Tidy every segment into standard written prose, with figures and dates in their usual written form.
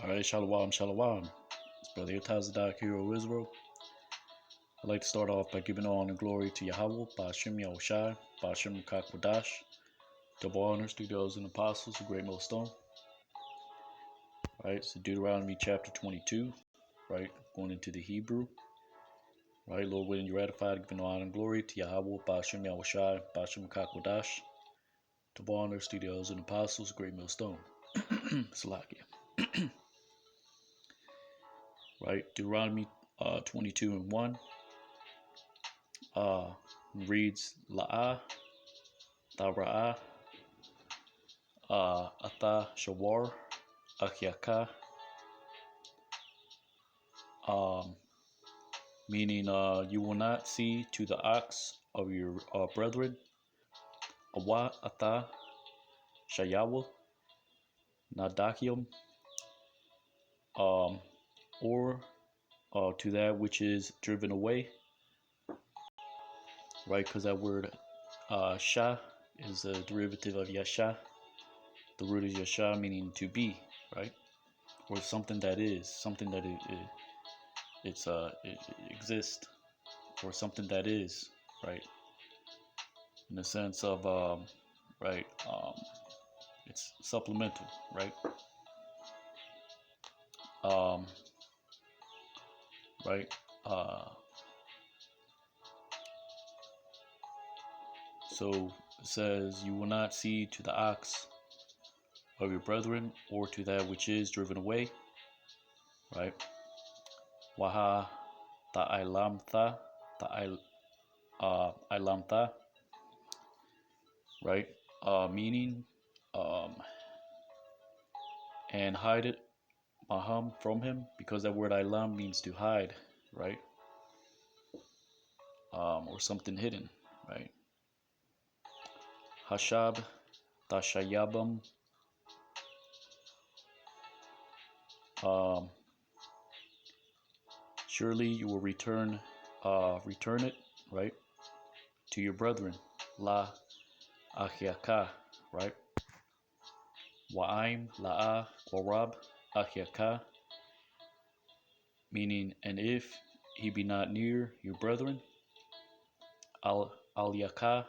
All right, shalom, shalom. It's Brother Yotazadak, Hero of Israel. I'd like to start off by giving honor and glory to Yahweh, Ba'ashem Yahushai, Ba'ashem Kakwadash, double honors to those and apostles, the great millstone. Right, so Deuteronomy chapter 22, right, going into the Hebrew. Right, Lord willing, you ratified, giving honor and glory to Yahweh, Ba'ashem Yahushai, Ba'ashem Kakwadash, double honors to those and apostles, the great millstone. Salakia. Right, Deuteronomy 22 and 1 reads La'ah, Tara'ah, Ata Shawar, Akyaka, meaning you will not see to the ox of your brethren, Awa Ata Shayawa, Nadakium, or to that which is driven away, right? Because that word Shah is a derivative of Yasha. The root is Yasha, meaning to be, right? Or something that is, something that it exists, or something that is, right? In the sense of, right, it's supplemental, right? Right. So it says, you will not see to the ox of your brethren, or to that which is driven away, right? Waha ta'ilamtha, ta'ilamtha, right? Meaning, and hide it, maham, from him, because that word ilam means to hide, right? Or something hidden, right? Hashab, tashayabam, surely you will return it, right, to your brethren, la achiaka, right? Wa'aim, la'a, warab, achiaka, meaning, and if he be not near your brethren, al-yaka,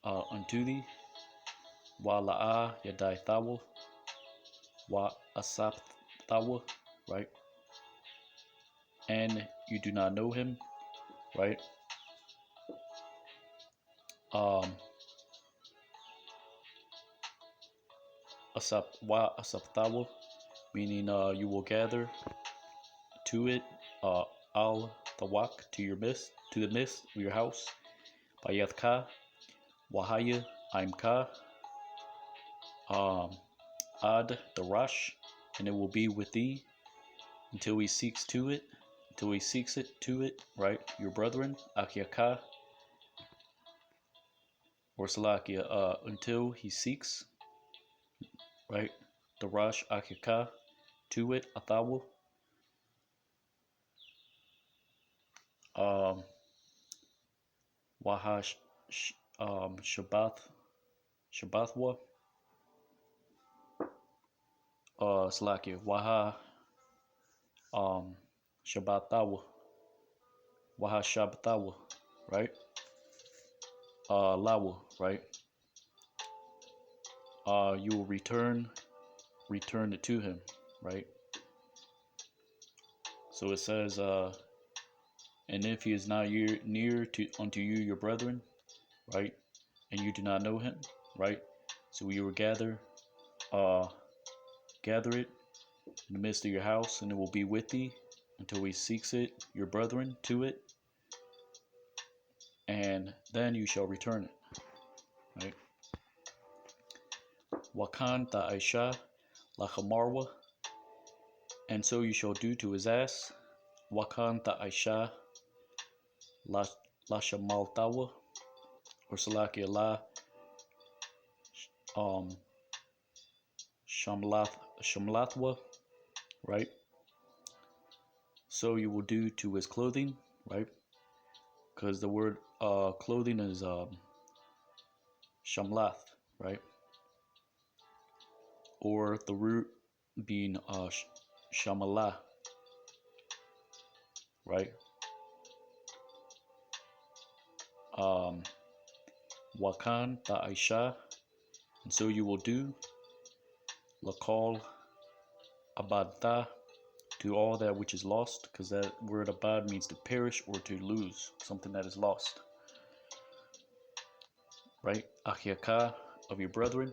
unto thee, wa la'a yadai thawa, wa asap thawa, right? And you do not know him, right? Asap thawa, meaning you will gather to it, al tawak, to your midst, to the midst of your house, bayatka, wahaya, aimka, ad darash, and it will be with thee until he seeks it to it, right? Your brethren, akyaka, or salakia, until he seeks, right? Darash, akyaka, to it, athawa, waha, shabathwa, salakia, waha, shabathawa, waha shabathawa, right? Lawa, right? You will return it to him, right? So it says, and if he is not near to unto you, your brethren, right, and you do not know him, right, so you will gather it in the midst of your house, and it will be with thee until he seeks it, your brethren, to it, and then you shall return it, right? Wakan ta'aisha lachamarwa, and so you shall do to his ass, wakan ta'aisha lashamaltawa, or salakia la shamlathwa, right? So you will do to his clothing, right? Because the word clothing is shamlath, right? Or the root being Shamalah, right? Wakan Ta'aisha, and so you will do Lakal Abadta, to all that which is lost, because that word abad means to perish or to lose, something that is lost, right? Achiaka, of your brethren,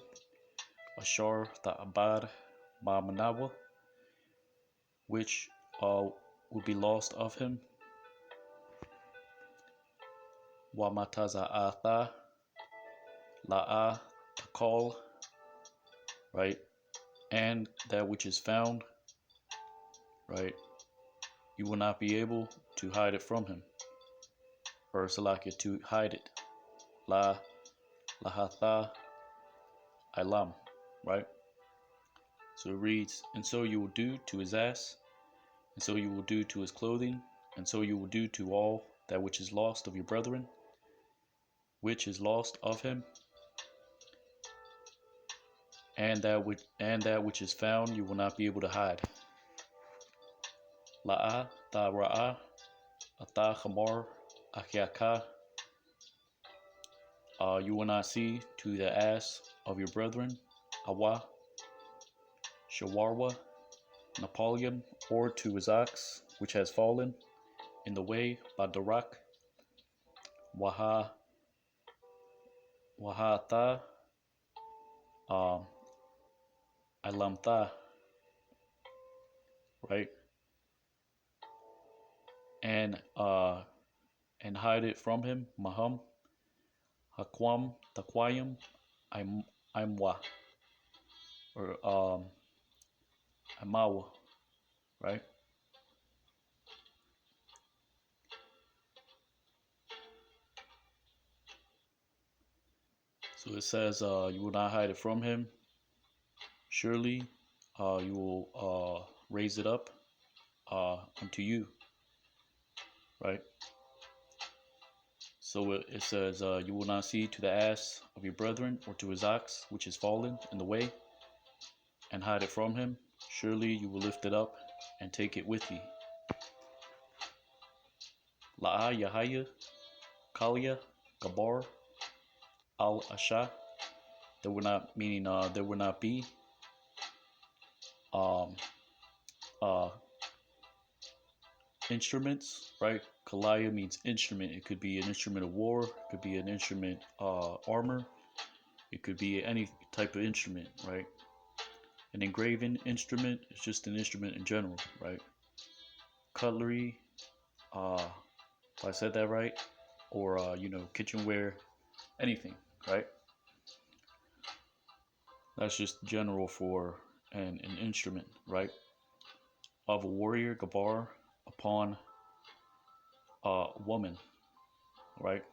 Ashar Ta'abad Ma'manawa, which will be lost of him, Wamataza'atha La'a Takal, right? And that which is found, right? You will not be able to hide it from him, or Salakia, to hide it. La Lahatha Ilam, right? So it reads, and so you will do to his ass, and so you will do to his clothing, and so you will do to all that which is lost of your brethren, which is lost of him, and that which is found you will not be able to hide. La'a ta ra'a ata chamar achiaka, you will not see to the ass of your brethren, awa shawarwa Napoleon, or to his ox which has fallen in the way, badarak waha wahata alamta, right? And hide it from him, maham hakwam takwayim imwa, or amawa, right? So it says, you will not hide it from him. Surely you will raise it up unto you, right? So it says, you will not see to the ass of your brethren, or to his ox which is fallen in the way, and hide it from him. Surely you will lift it up and take it with you. La'a Yahaya Kalia Gabar Al Asha. There will not, meaning there will not be instruments, right? Kalaya means instrument. It could be an instrument of war, it could be an instrument armor, it could be any type of instrument, right? An engraven instrument is just an instrument in general, right? Cutlery, if I said that right, or kitchenware, anything, right? That's just general for an instrument, right? Of a warrior, gabar, upon a woman, right?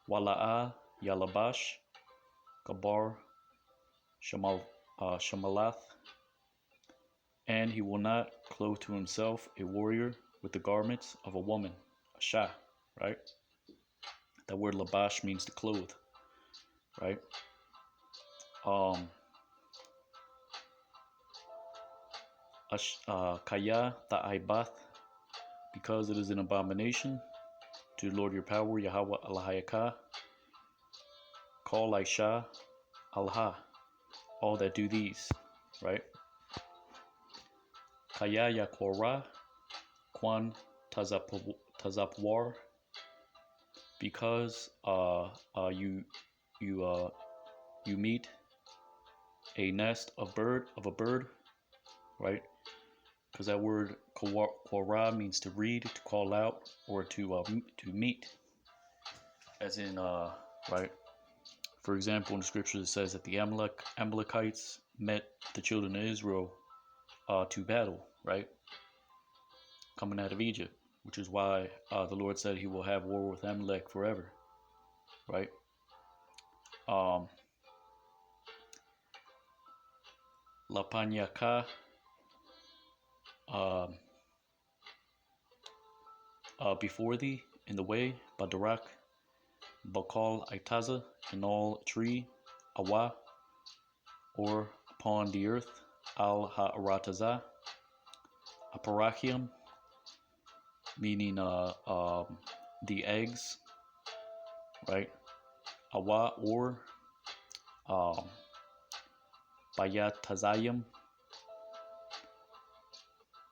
Wala'a yalabash gabar shamalath, and he will not clothe to himself a warrior with the garments of a woman, asha, right? That word labash means to clothe, right? Kaya ta'aibath, because it is an abomination to the Lord your power, Yahweh Alahayaka, call Aisha Alha, all that do these, right? Kaya Yakora Kwan Tazapwar, because you meet a nest of a bird, right? Because that word Korah means to read, to call out, or to meet, as in right. For example, in the scriptures it says that the Amalekites met the children of Israel to battle, right? Coming out of Egypt, which is why the Lord said he will have war with Amalek forever, right? Lapanyaka, before thee in the way, Badarak, Bakal Aitaza, in all tree, Awa, or upon the earth, al ha'aratazah. Aparachium, meaning the eggs, right? Awa or um, bayatazayim,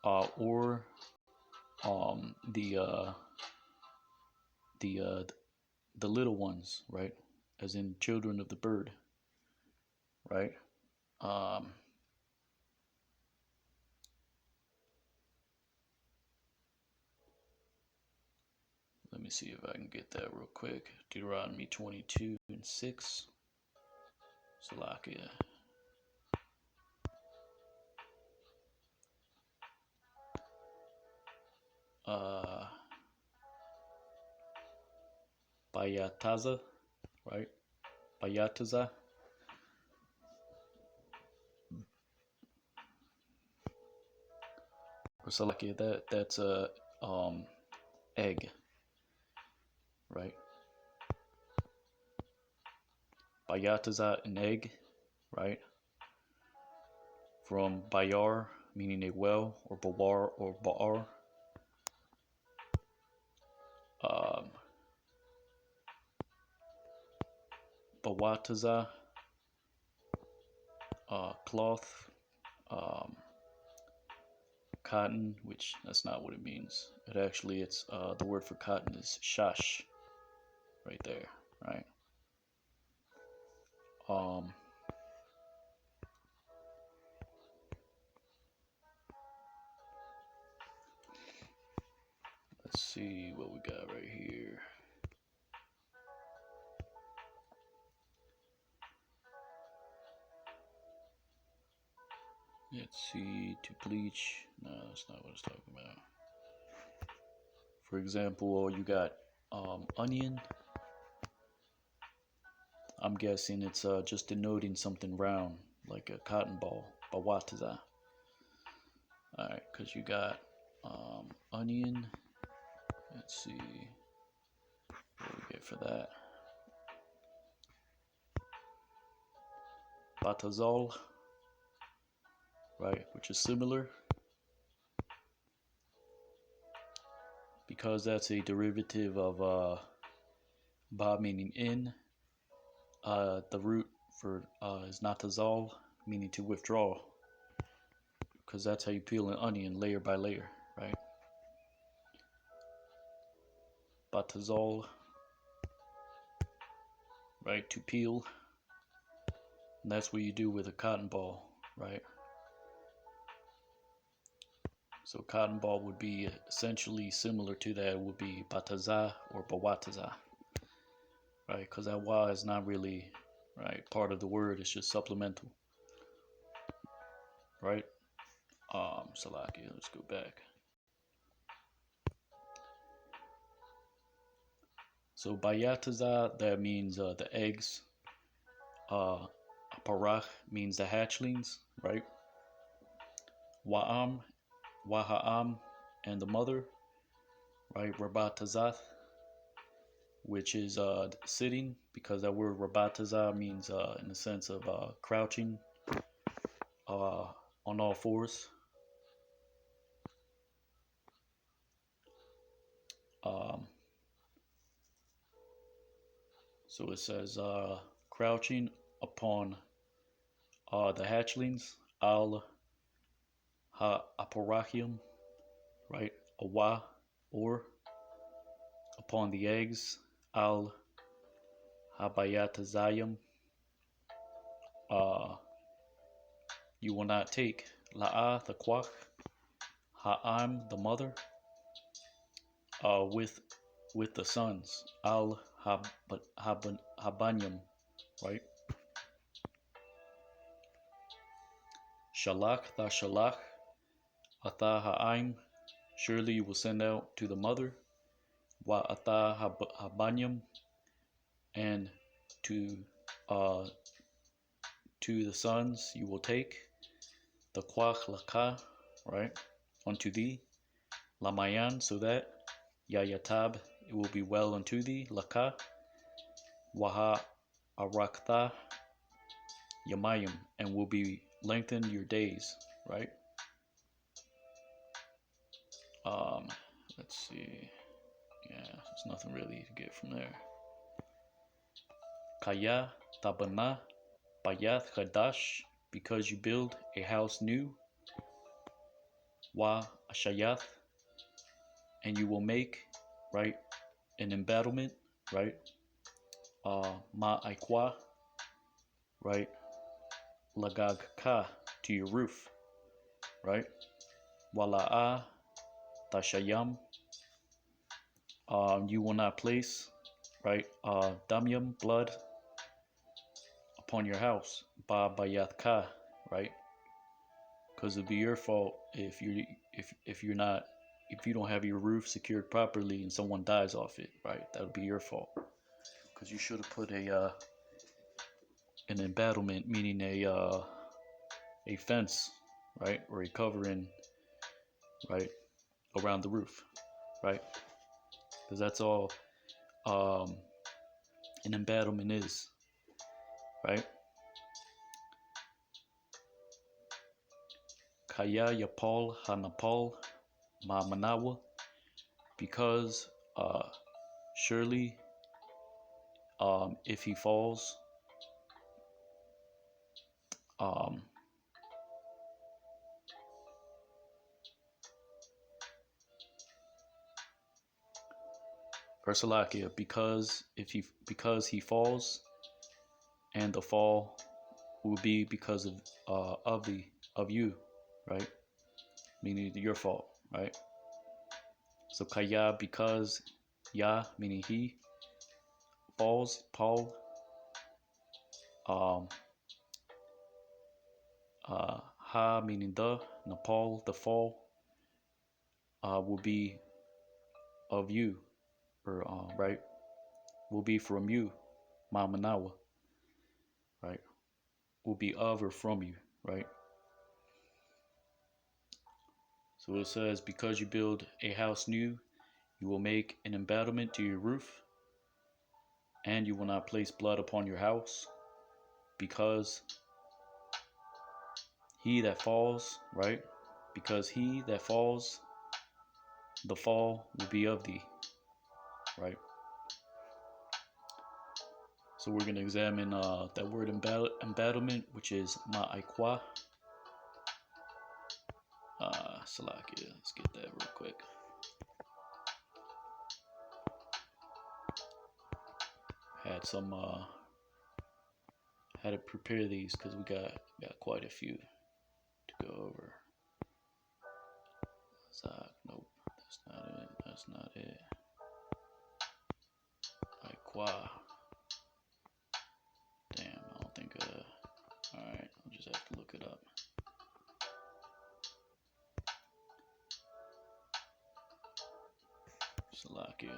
or the the little ones, right? As in children of the bird, right? Um, Let me see if I can get that real quick. Deuteronomy 22:6. Salakia. Bayataza, right? Bayataza. Salakia, that's a egg, right? Bayataza, an egg, right? From bayar, meaning a well, or bawar or ba'ar. Bawataza, cloth, cotton, which that's not what it means. It's the word for cotton is shash, right there, right? Let's see what we got right here. Let's see, to bleach. No, that's not what it's talking about. For example, you got onion. I'm guessing it's just denoting something round, like a cotton ball. Bawataza. Alright, because you got onion. Let's see what we get for that. Batazol, right, which is similar because that's a derivative of ba meaning in. The root for is natazol, meaning to withdraw, because that's how you peel an onion, layer by layer, right? Batazol, right, to peel. And that's what you do with a cotton ball, right? So cotton ball would be essentially similar to that. It would be bataza or bawataza, right? Because that wa is not really, right, part of the word. It's just supplemental, right? Salakia, let's go back. So bayataza, that means the eggs. Aparach means the hatchlings, right? Wa'am, waha'am, and the mother, right? Rabatazath, which is sitting, because that word rabataza means in the sense of crouching on all fours. So it says crouching upon the hatchlings, al ha-aparachium, right? Awa, or upon the eggs, al habayatazayim. You will not take la'a, the quach, ha'am, the mother, with the sons, al habanyam, right? Shalach, tha shalach, atha ha'aim, surely you will send out to the mother, wa atha habanyam, and to the sons you will take, the quach laka, right, unto thee, lamayan, so that, yayatab, it will be well unto thee, laka, waha araktha, yamayim, and will be lengthen your days, right? Let's see. Yeah, there's nothing really to get from there. Kaya tabana bayat chadash, because you build a house new. Wa ashayath, and you will make, right, an embattlement, right? Ma aikwa, right? Lagag ka, to your roof, right? Wala'a tashayam, you will not place, right? Damyam, blood, upon your house. Ba bayat ka, right? Because it'll be your fault if you're not, if you don't have your roof secured properly and someone dies off it, right? That'll be your fault. Because you should have put an embattlement, meaning a fence, right, or a covering, right, around the roof, right? Because that's all an embattlement is, right? Kaya yapal hanapal ma manawa, because surely if he falls, Versalakia, because he falls, and the fall will be because of you, right? Meaning your fault, right? So kaya, because, ya meaning he falls, Paul, ha meaning the, Nepal, the fall, will be of you, or right, will be from you, Mamanawa, right? Will be of or from you, right? So it says, because you build a house new, you will make an embattlement to your roof, and you will not place blood upon your house, because he that falls, right? Because he that falls, the fall will be of thee, right? So we're going to examine that word embattlement, which is ma'aikwa. Salakia, let's get that real quick. Had to prepare these because we got quite a few to go over. Nope, that's not it. That's not it. Aikwa. Damn, I don't think. All right, I'll just have to look it up. Salakia, I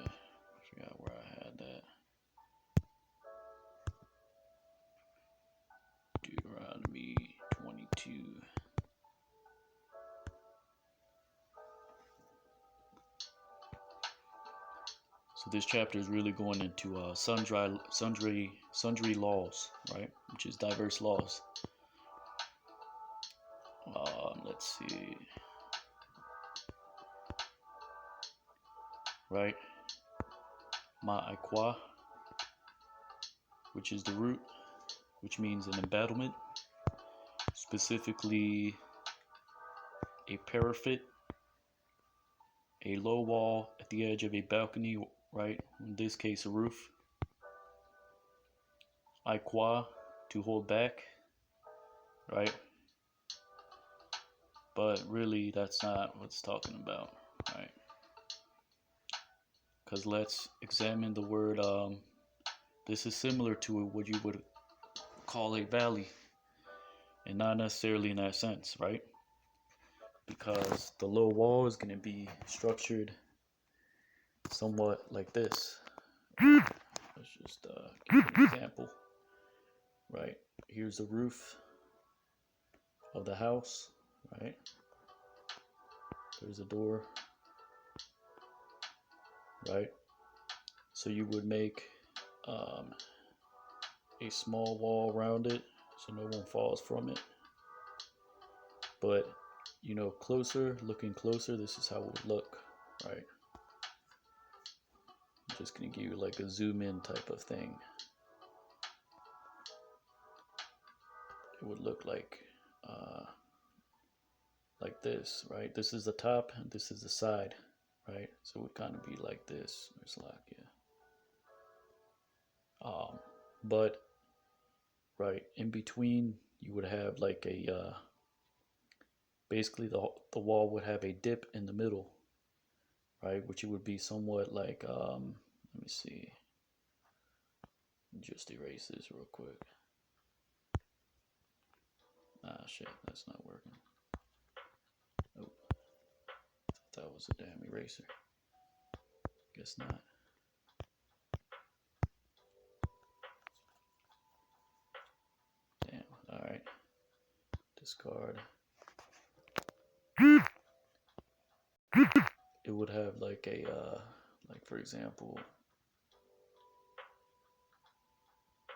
forgot where I had that. Deuteronomy 22. So this chapter is really going into sundry laws, right? Which is diverse laws. Let's see. Right? Ma'aikwa, which is the root, which means an embattlement, specifically a parapet, a low wall at the edge of a balcony, right? In this case, a roof. Aikwa, to hold back, right? But really, that's not what it's talking about, right? Because let's examine the word. This is similar to what you would call a valley, and not necessarily in that sense, right? Because the low wall is going to be structured somewhat like this. Let's just give an example, right? Here's the roof of the house, right? There's a door, right? So you would make a small wall around it so no one falls from it, But, you know, looking closer, this is how it would look, right? I'm just going to give you like a zoom in type of thing. It would look like this, right? This is the top, and this is the side, right? So it would kind of be like this. There's like, yeah. But right in between, you would have like a basically the wall would have a dip in the middle, right? Which it would be somewhat like let me see. Just erase this real quick. Ah, shit, that's not working. Oh, that was a damn eraser. Guess not. Damn. All right. Discard. It would have like a like for example,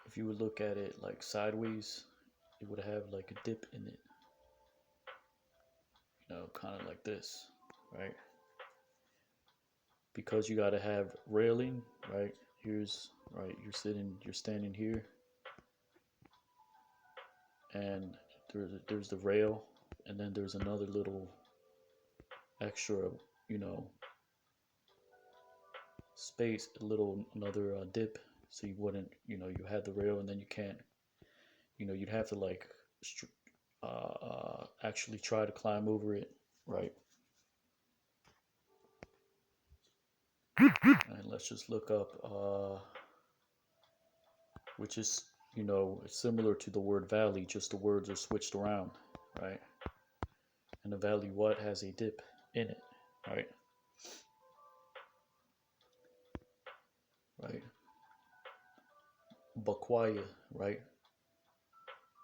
if you would look at it like sideways, it would have like a dip in it. You know, kind of like this, right? Because you got to have railing, right? Here's right. You're standing here, and there's the rail, and then there's another little extra, you know, space, another dip, so you wouldn't, you know, you had the rail, and then you can't, you know, you'd have to like actually try to climb over it, right? And let's just look up, which is, you know, similar to the word valley, just the words are switched around, right? And the valley what has a dip in it, right? Right. Bakwaya, right?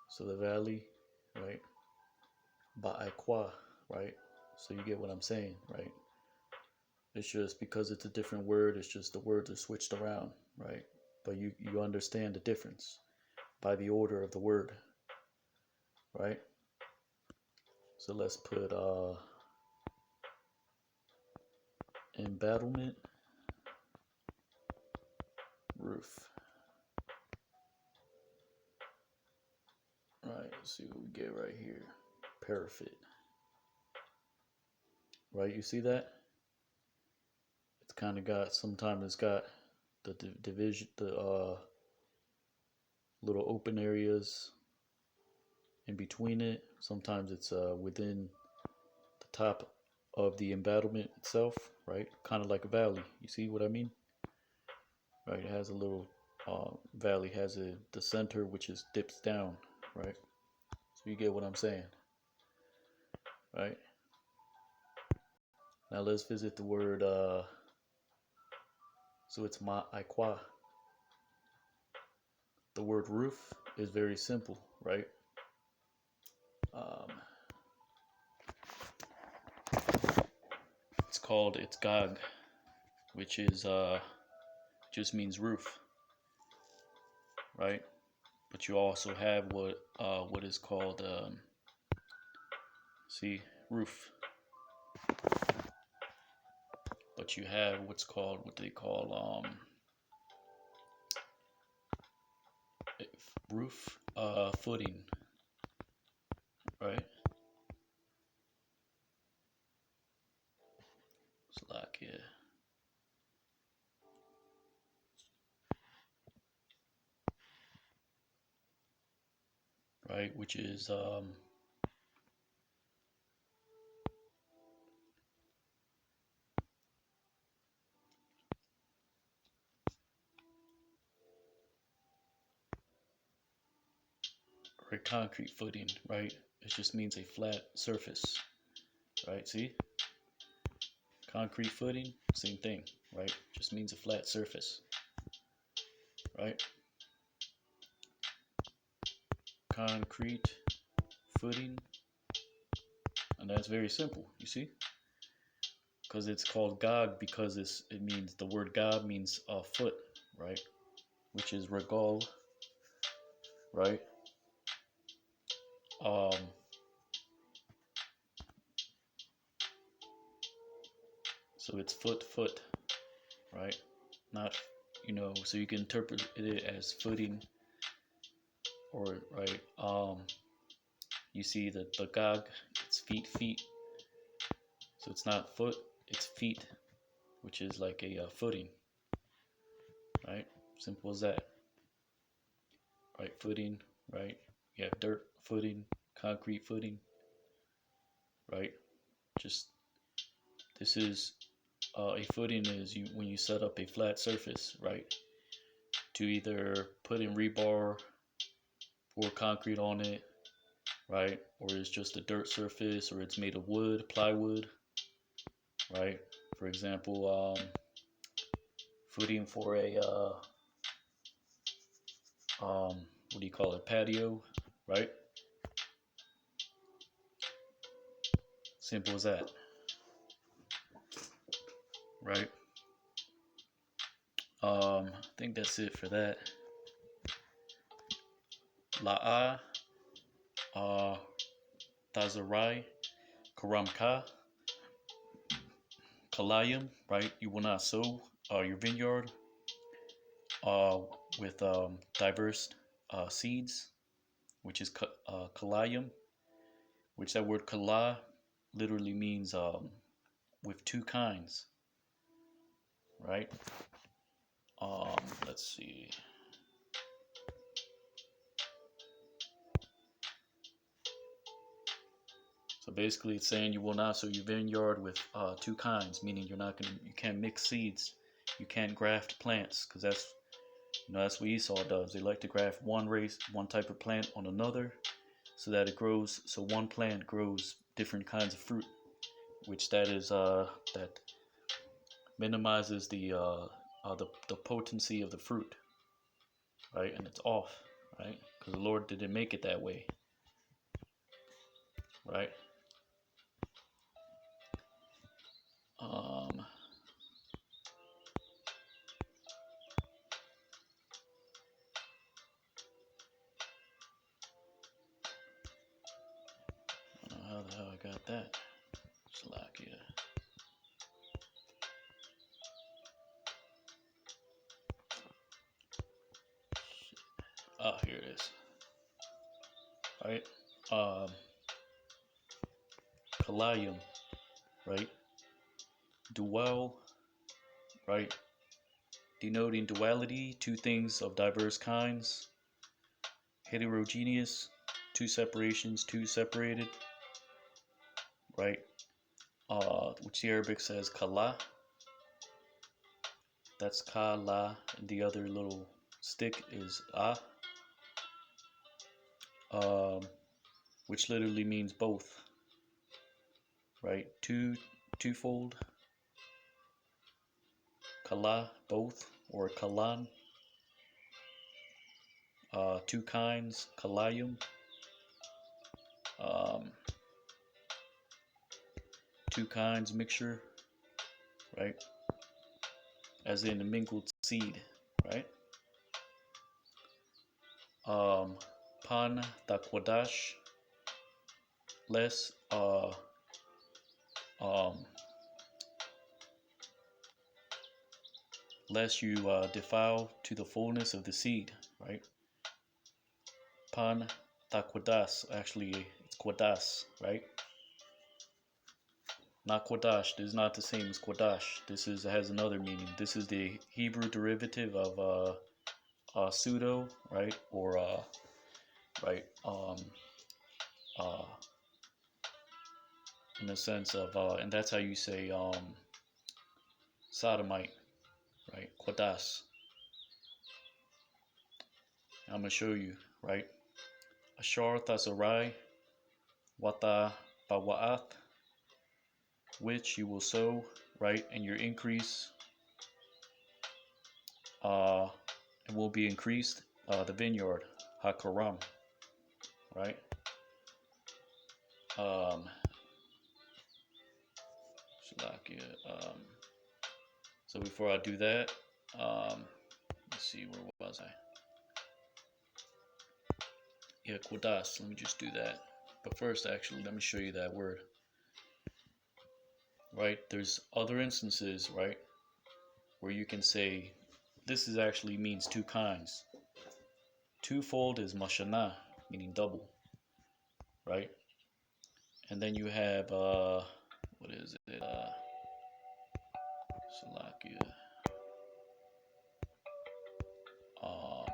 So the valley, right? Ba'akwa, right? So you get what I'm saying, right? It's just because it's a different word, it's just the words are switched around, right? But you understand the difference by the order of the word, right? So let's put embattlement roof. Right, let's see what we get right here. Parapet. Right, you see that? It's kind of got, sometimes it's got the division, the little open areas in between it. Sometimes it's within the top of the embattlement itself, right? Kind of like a valley. You see what I mean? Right, it has a little valley, has the center which is dips down, right? So you get what I'm saying, right? Now let's visit the word. So it's ma'ikwa. The word roof is very simple, right? It's gag, which is just means roof, right? But you also have what is called see, roof. But you have what they call roof footing, right? It's like, yeah. Right, which is or concrete footing, right? It just means a flat surface, right? See, concrete footing, same thing, right? Just means a flat surface, right? Concrete footing, and that's very simple. You see, because it's called gog because it means, the word gog means foot, right? Which is regal, right? Um, So it's foot, right? Not, so you can interpret it as footing, or right. You see the gog, it's feet. So it's not foot, it's feet, which is like a footing, right? Simple as that. Right, footing, right? You have dirt footing, concrete footing, right? Just this is a footing is when you set up a flat surface, right? To either put in rebar, pour concrete on it, right? Or it's just a dirt surface, or it's made of wood, plywood, right? For example, footing for a what do you call it? Patio, right? Simple as that, right? I think that's it for that. La'a, Tazarai, Karamka, Kalayim, right? You will not sow your vineyard with diverse seeds, which is Kalayim, which that word Kala literally means with two kinds, right? Let's see. So basically, it's saying you will not sow your vineyard with two kinds, meaning you can't mix seeds, you can't graft plants, because that's what Esau does. They like to graft one type of plant on another, so that it grows. So one plant grows different kinds of fruit, which that minimizes the potency of the fruit, right? And it's off, right? Because the Lord didn't make it that way, right? I don't know how the hell I got that. Slovakia. Oh, here it is. Right? Kalayim, right? Dual, right? Denoting duality, two things of diverse kinds. Heterogeneous, two separations, two separated, right? Which the Arabic says kala. That's kala, and the other little stick is which literally means both, right? Twofold. Kala, both, or kalan. Two kinds, kalayum. Two kinds, mixture, right? As in a mingled seed, right? Pan takwadash, less lest you defile to the fullness of the seed, right? Pan takwadas, actually it's kwadas, right? Not quadash. This is not the same as quadash. This has another meaning. This is the Hebrew derivative of pseudo, right? Or right? In the sense of and that's how you say sodomite, right? Quadas. I'm gonna show you, right? Ashar tasarai wata bawa'ath, which you will sow, right? And your increase it will be increased, the vineyard, hakaram, right? So before I do that, let's see, where was I? Yeah, quadas. Let me just do that. But first, actually, let me show you that word. right? There's other instances, right, where you can say this is actually means two kinds. Twofold is mashana, meaning double, right? And then you have what is it? Salakia. Um,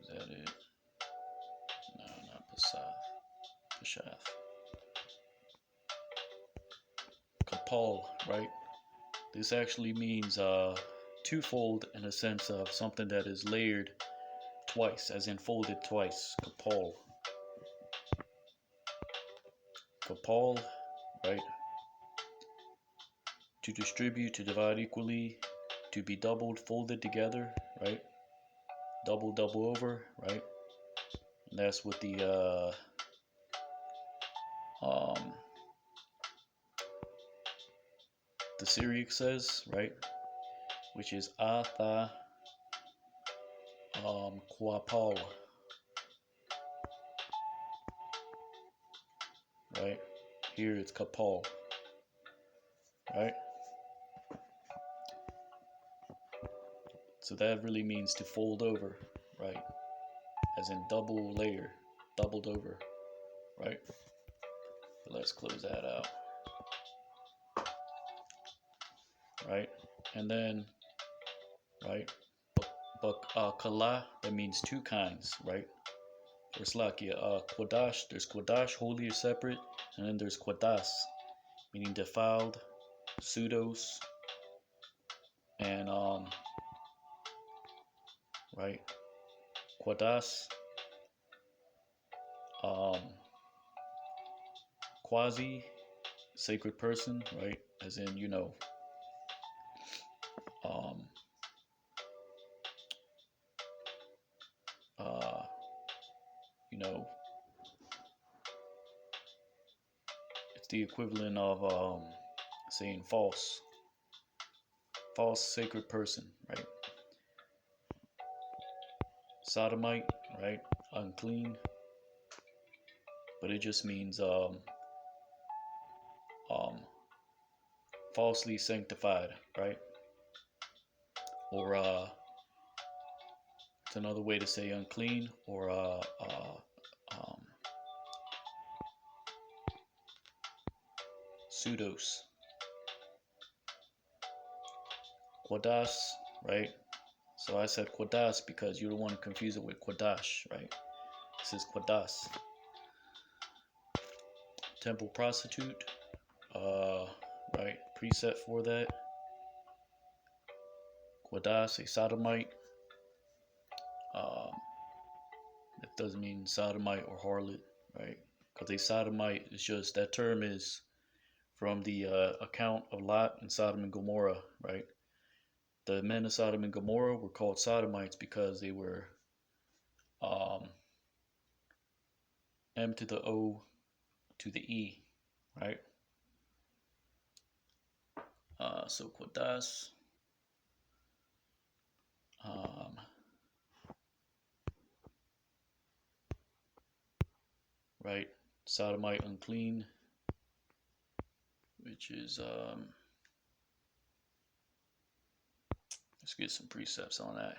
is that it? No, not Pashath. Kapal, right? This actually means twofold in a sense of something that is layered twice, as in folded twice. Kapal. Kapal, right? To distribute, to divide equally, to be doubled, folded together, right? Double, double over, right? And that's what the Syriac says, right? Which is Atha Quapal, right? Here it's Kapal, right? So that really means to fold over, right? As in double layer, doubled over, right? But let's close that out, right? And then, right? But kala, that means two kinds, right? There's like quadash, there's quadash, holy or separate, and then there's quadas, meaning defiled, pseudos, and right, quadas, um, quasi, sacred person, right? As in, um, uh, you know, it's the equivalent of saying false sacred person, right? Sodomite, right? Unclean, but it just means um, falsely sanctified, right? Or it's another way to say unclean, or um, pseudos. Quadas, right? So I said quadas because you don't want to confuse it with quadash, right? This is quadas. Temple prostitute, right? Preset for that. Quadas, a sodomite. Um, it doesn't mean sodomite or harlot, right? Because a sodomite is just, that term is from the account of Lot and Sodom and Gomorrah, right? The men of Sodom and Gomorrah were called sodomites because they were M to the O to the E, right? So quadas, right? Sodomite, unclean, which is let's get some precepts on that.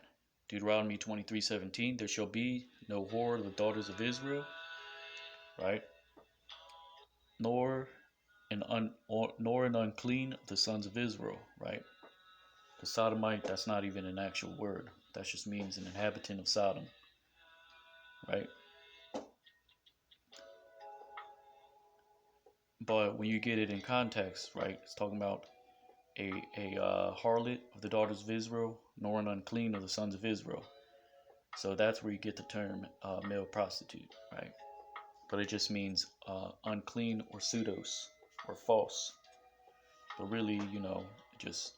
Deuteronomy 23:17. There shall be no whore of the daughters of Israel, right? Nor nor an unclean of the sons of Israel, right? The sodomite, that's not even an actual word. That just means an inhabitant of Sodom, right? But when you get it in context, right, it's talking about a harlot of the daughters of Israel, nor an unclean of the sons of Israel. So that's where you get the term male prostitute, right? But it just means unclean or pseudos or false. But really, just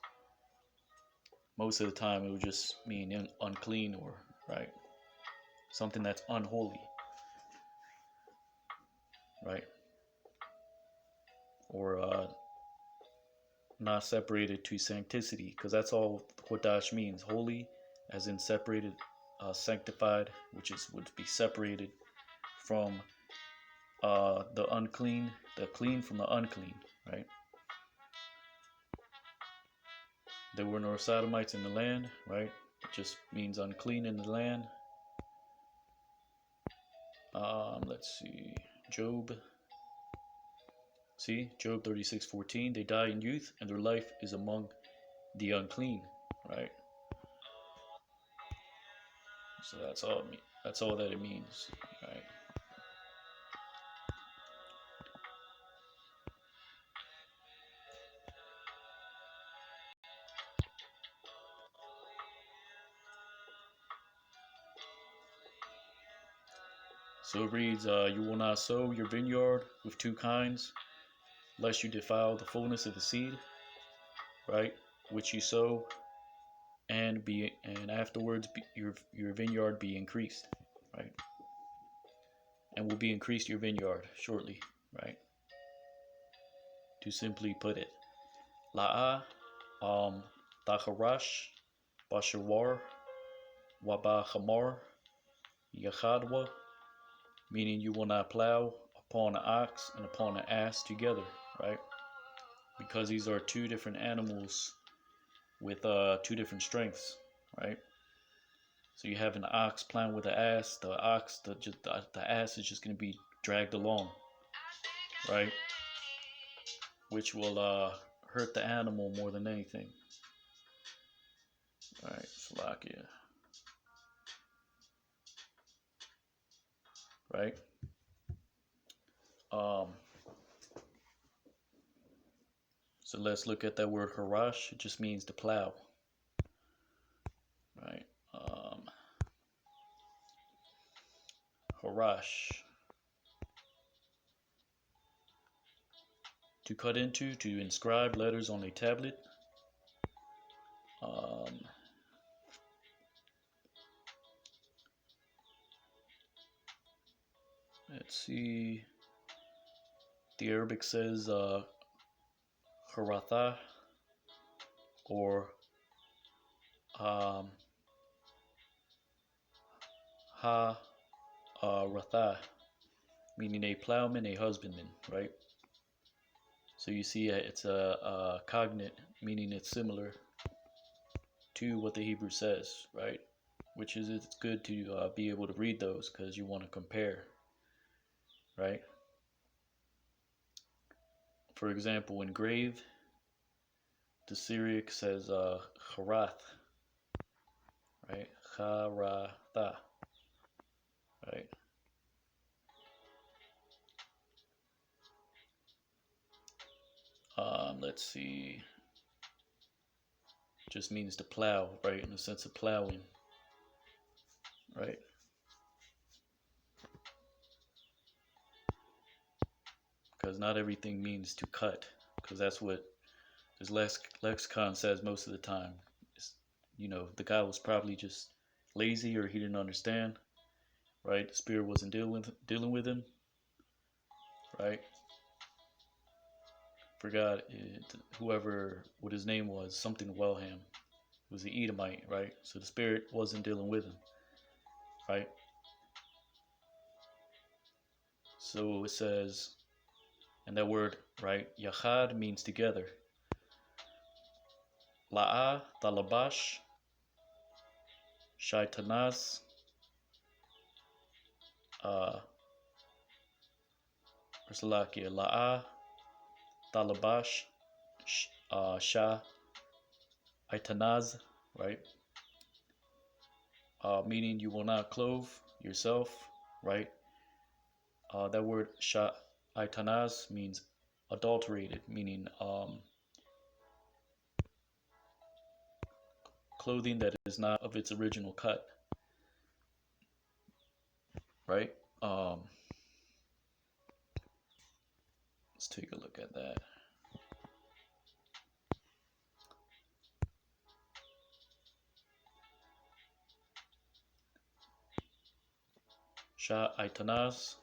most of the time it would just mean unclean, or right, something that's unholy, right? Or not separated to sancticity, because that's all Kodash means. Holy, as in separated, sanctified, which would be separated from the unclean, the clean from the unclean, right? There were no sodomites in the land, right? It just means unclean in the land. Let's see, Job. See, Job 36:14. They die in youth, and their life is among the unclean, right? So that's all. That's all that it means, right? So it reads, "You will not sow your vineyard with two kinds, lest you defile the fullness of the seed, right, which you sow, and afterwards your vineyard be increased, right, and will be increased your vineyard shortly, right." To simply put it, la'a, tacharash, bashawar, waba hamar, yachadwa, meaning you will not plow upon an ox and upon an ass together, right? Because these are two different animals with two different strengths, right? So you have an ox plowing with an ass. The ass is just going to be dragged along, right? Which will hurt the animal more than anything. All right, Slovakia. Right? So let's look at that word harash. It just means to plow. Right? Harash. To cut into, to inscribe letters on a tablet. Let's see. The Arabic says haratha, or ratha, meaning a plowman, a husbandman, right? So you see it's a cognate, meaning it's similar to what the Hebrew says, right? Which is, it's good to be able to read those because you want to compare, right? For example, in grave, the Syriac says harath, right? Haratha, right? Let's see. Just means to plow, right? In the sense of plowing, right? Because not everything means to cut, because that's what this lexicon says most of the time. It's, the guy was probably just lazy, or he didn't understand, right? The spirit wasn't dealing with him, right? Forgot whoever, what his name was, something Wellham. It was the Edomite, right? So the spirit wasn't dealing with him, right? So it says, and that word, right, yachad means together. La'a, talabash, shaitanaz, Salakia, la'a, talabash, shah, itanaz, right? Meaning you will not clothe yourself, right? That word shah, itanaz, means adulterated, meaning clothing that is not of its original cut, right? Let's take a look at that. Shah itanaz,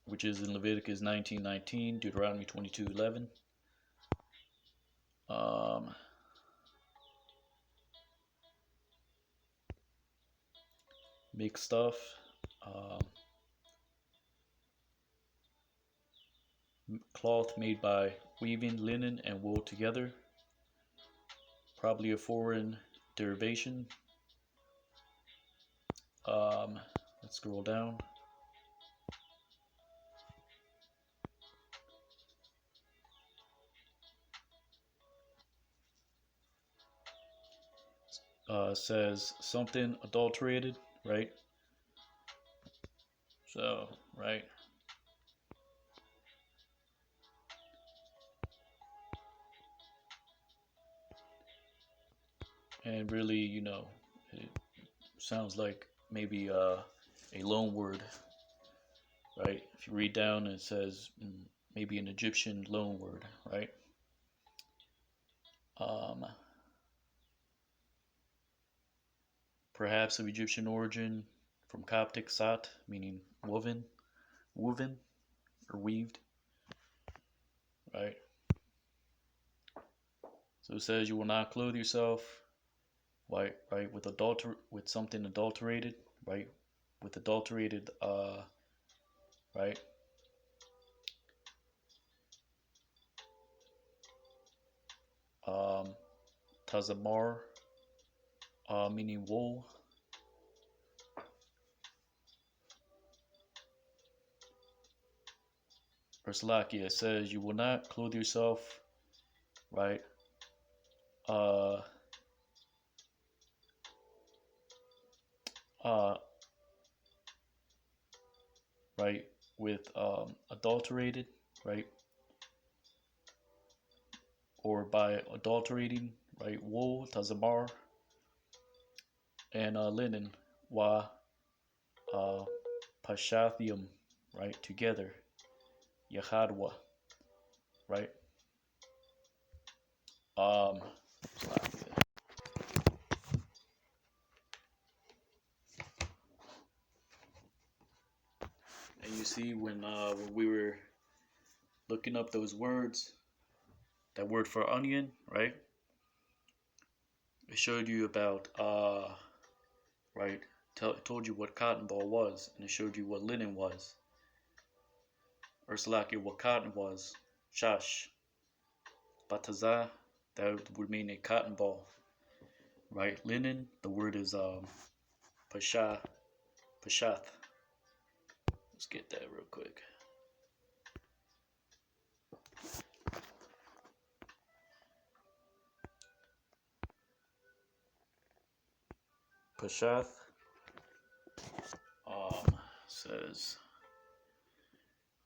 which is in Leviticus 19:19, Deuteronomy 22:11. Make stuff. Cloth made by weaving linen and wool together, probably a foreign derivation. Let's scroll down. Says something adulterated, right? So, right. And really, it sounds like maybe a loan word, right? If you read down, it says maybe an Egyptian loan word, right? Um, Perhaps of Egyptian origin, from Coptic sat, meaning woven or weaved, right? So it says you will not clothe yourself, right, with something adulterated, right, with adulterated, right, um, tazamar, meaning wool. Or Salakia, it says you will not clothe yourself, right, uh, uh, right, with adulterated, right, or by adulterating, right, wool, tazamar, and linen, wa, uh, pashathium, right, together, yahadwa, right. Um, and you see when we were looking up those words, that word for onion, right? It showed you about right, told you what cotton ball was, and it showed you what linen was. Or Salakia, what cotton was, shash, bataza, that would mean a cotton ball, right? Linen, the word is pashath. Let's get that real quick. Pashath says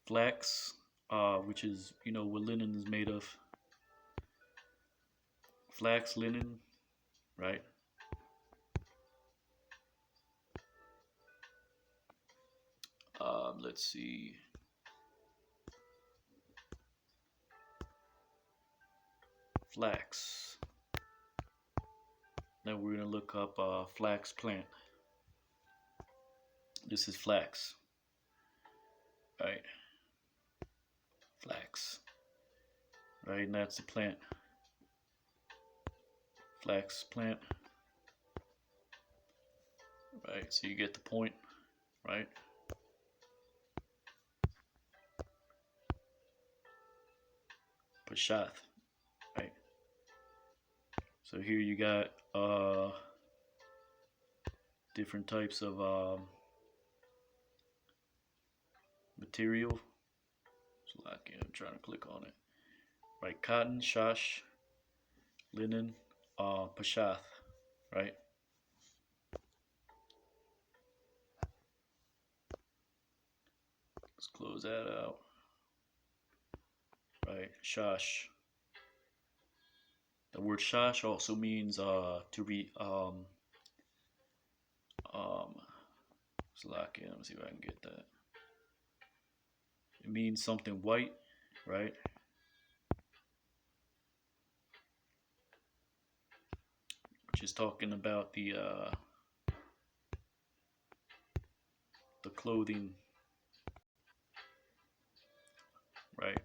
flax, which is what linen is made of. Flax, linen, right? Let's see. Flax. Now we're gonna look up flax plant. This is flax, right? Flax, right? And that's the plant. Flax plant, right? So you get the point, right? Pashath, right? So here you got different types of material. So like I'm trying to click on it. Right, cotton, shash, linen, pashath, right? Let's close that out. Right, shash. The word shash also means to read Slovakia. Let me see if I can get that. It means something white, right? Which is talking about the clothing, right?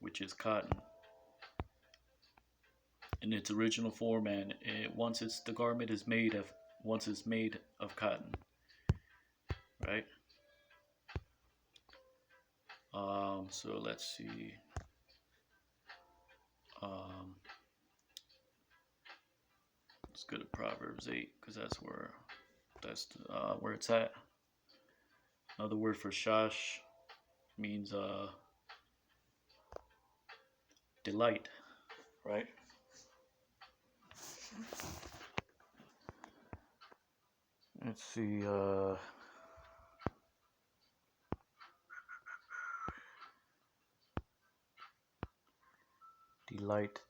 Which is cotton in its original form, and once the garment is made of cotton, right? So let's see. Let's go to Proverbs 8 because that's where it's at. Another word for shash means delight, right? Let's see. Delight.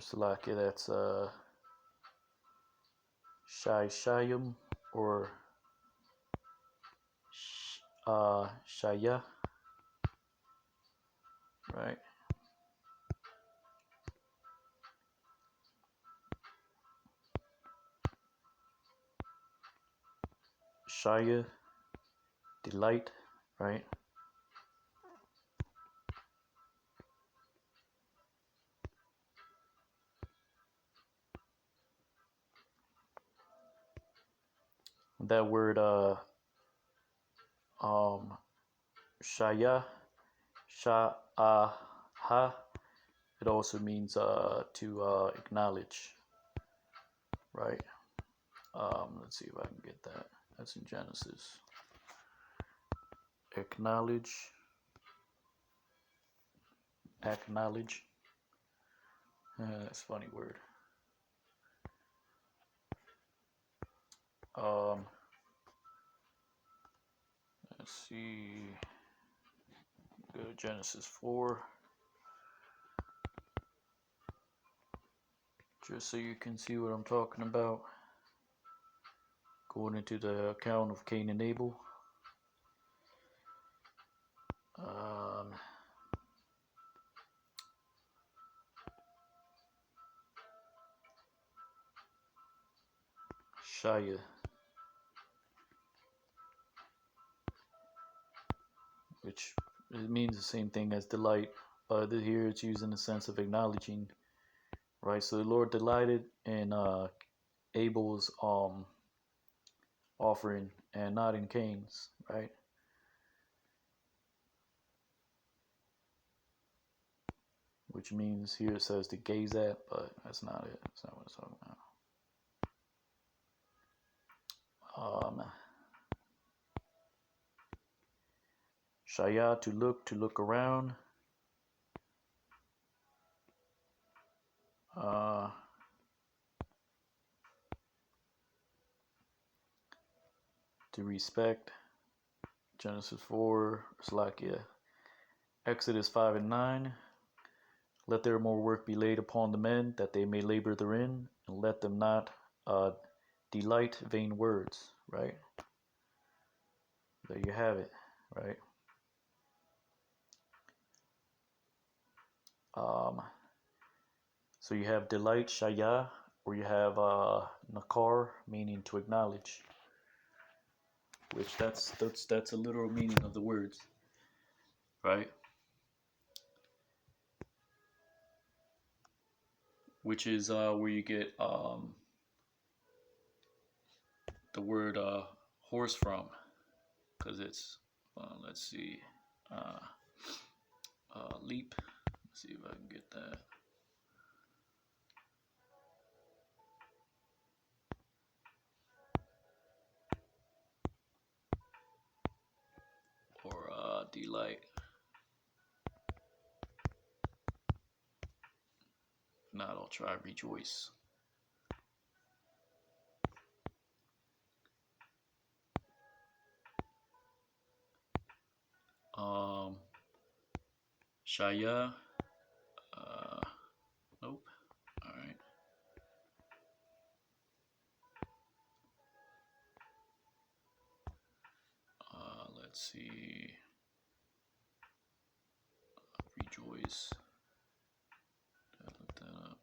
Slovakia, that's Shayum or Shaya, right? Shaya, delight, right? That word Shaya, Sha'aha, it also means to acknowledge, right? Let's see if I can get that. That's in Genesis. Acknowledge. That's a funny word. Let's see. Go to Genesis 4. Just so you can see what I'm talking about. Going into the account of Cain and Abel. Shaya. Which it means the same thing as delight, but here it's used in the sense of acknowledging, right? So the Lord delighted in Abel's offering and not in Cain's, right? Which means here it says to gaze at, but that's not it. That's not what it's talking about. Shaya, to look around. To respect. Genesis 4, Slakia. Exodus 5 and 9. Let their more work be laid upon the men, that they may labor therein, and let them not delight vain words, right? There you have it, right? So you have delight, shaya, or you have nakar, meaning to acknowledge, which that's a literal meaning of the words, right? Which is where you get the word horse from, because it's let's see, leap. Let's see if I can get that. Or delight. If not, I'll try rejoice. Shaya. Nope. All right. Let's see. Rejoice. Did I look that up?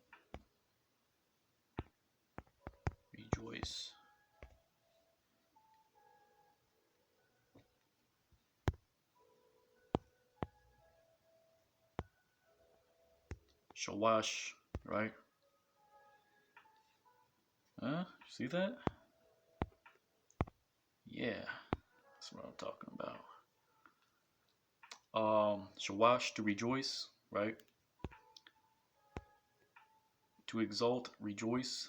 Shawash, right? See that? Yeah, that's what I'm talking about. Shawash, to rejoice, right? To exalt, rejoice.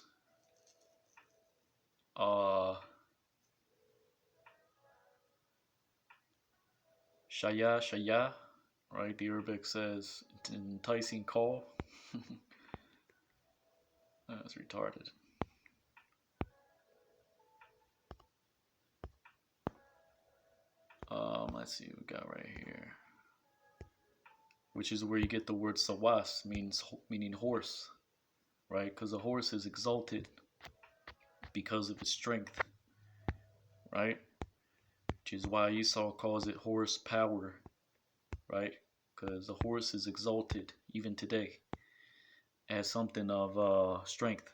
Shaya, shaya, right? The Arabic says enticing call. That's retarded. Let's see what we got right here, which is where you get the word sawas, meaning horse, right? Because a horse is exalted because of its strength, right? Which is why Esau calls it horse power, right? Because the horse is exalted even today as something of strength.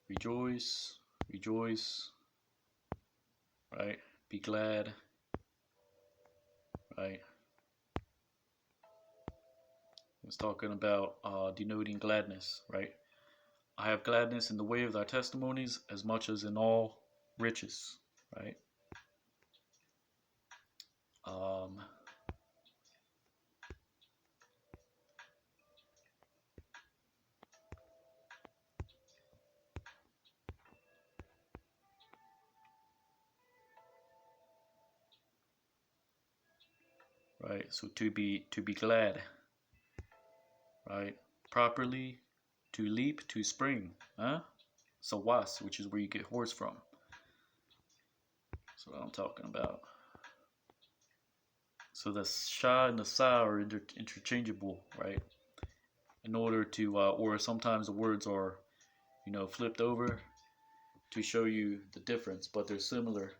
Rejoice, rejoice, right? Be glad, right? It's talking about denoting gladness, right? I have gladness in the way of thy testimonies as much as in all riches, right? Um, right. So to be glad, right? Properly, to leap, to spring, huh? So was, which is where you get horse from. That's what I'm talking about. So the sha and the sa are interchangeable, right? In order to, or sometimes the words are, flipped over to show you the difference, but they're similar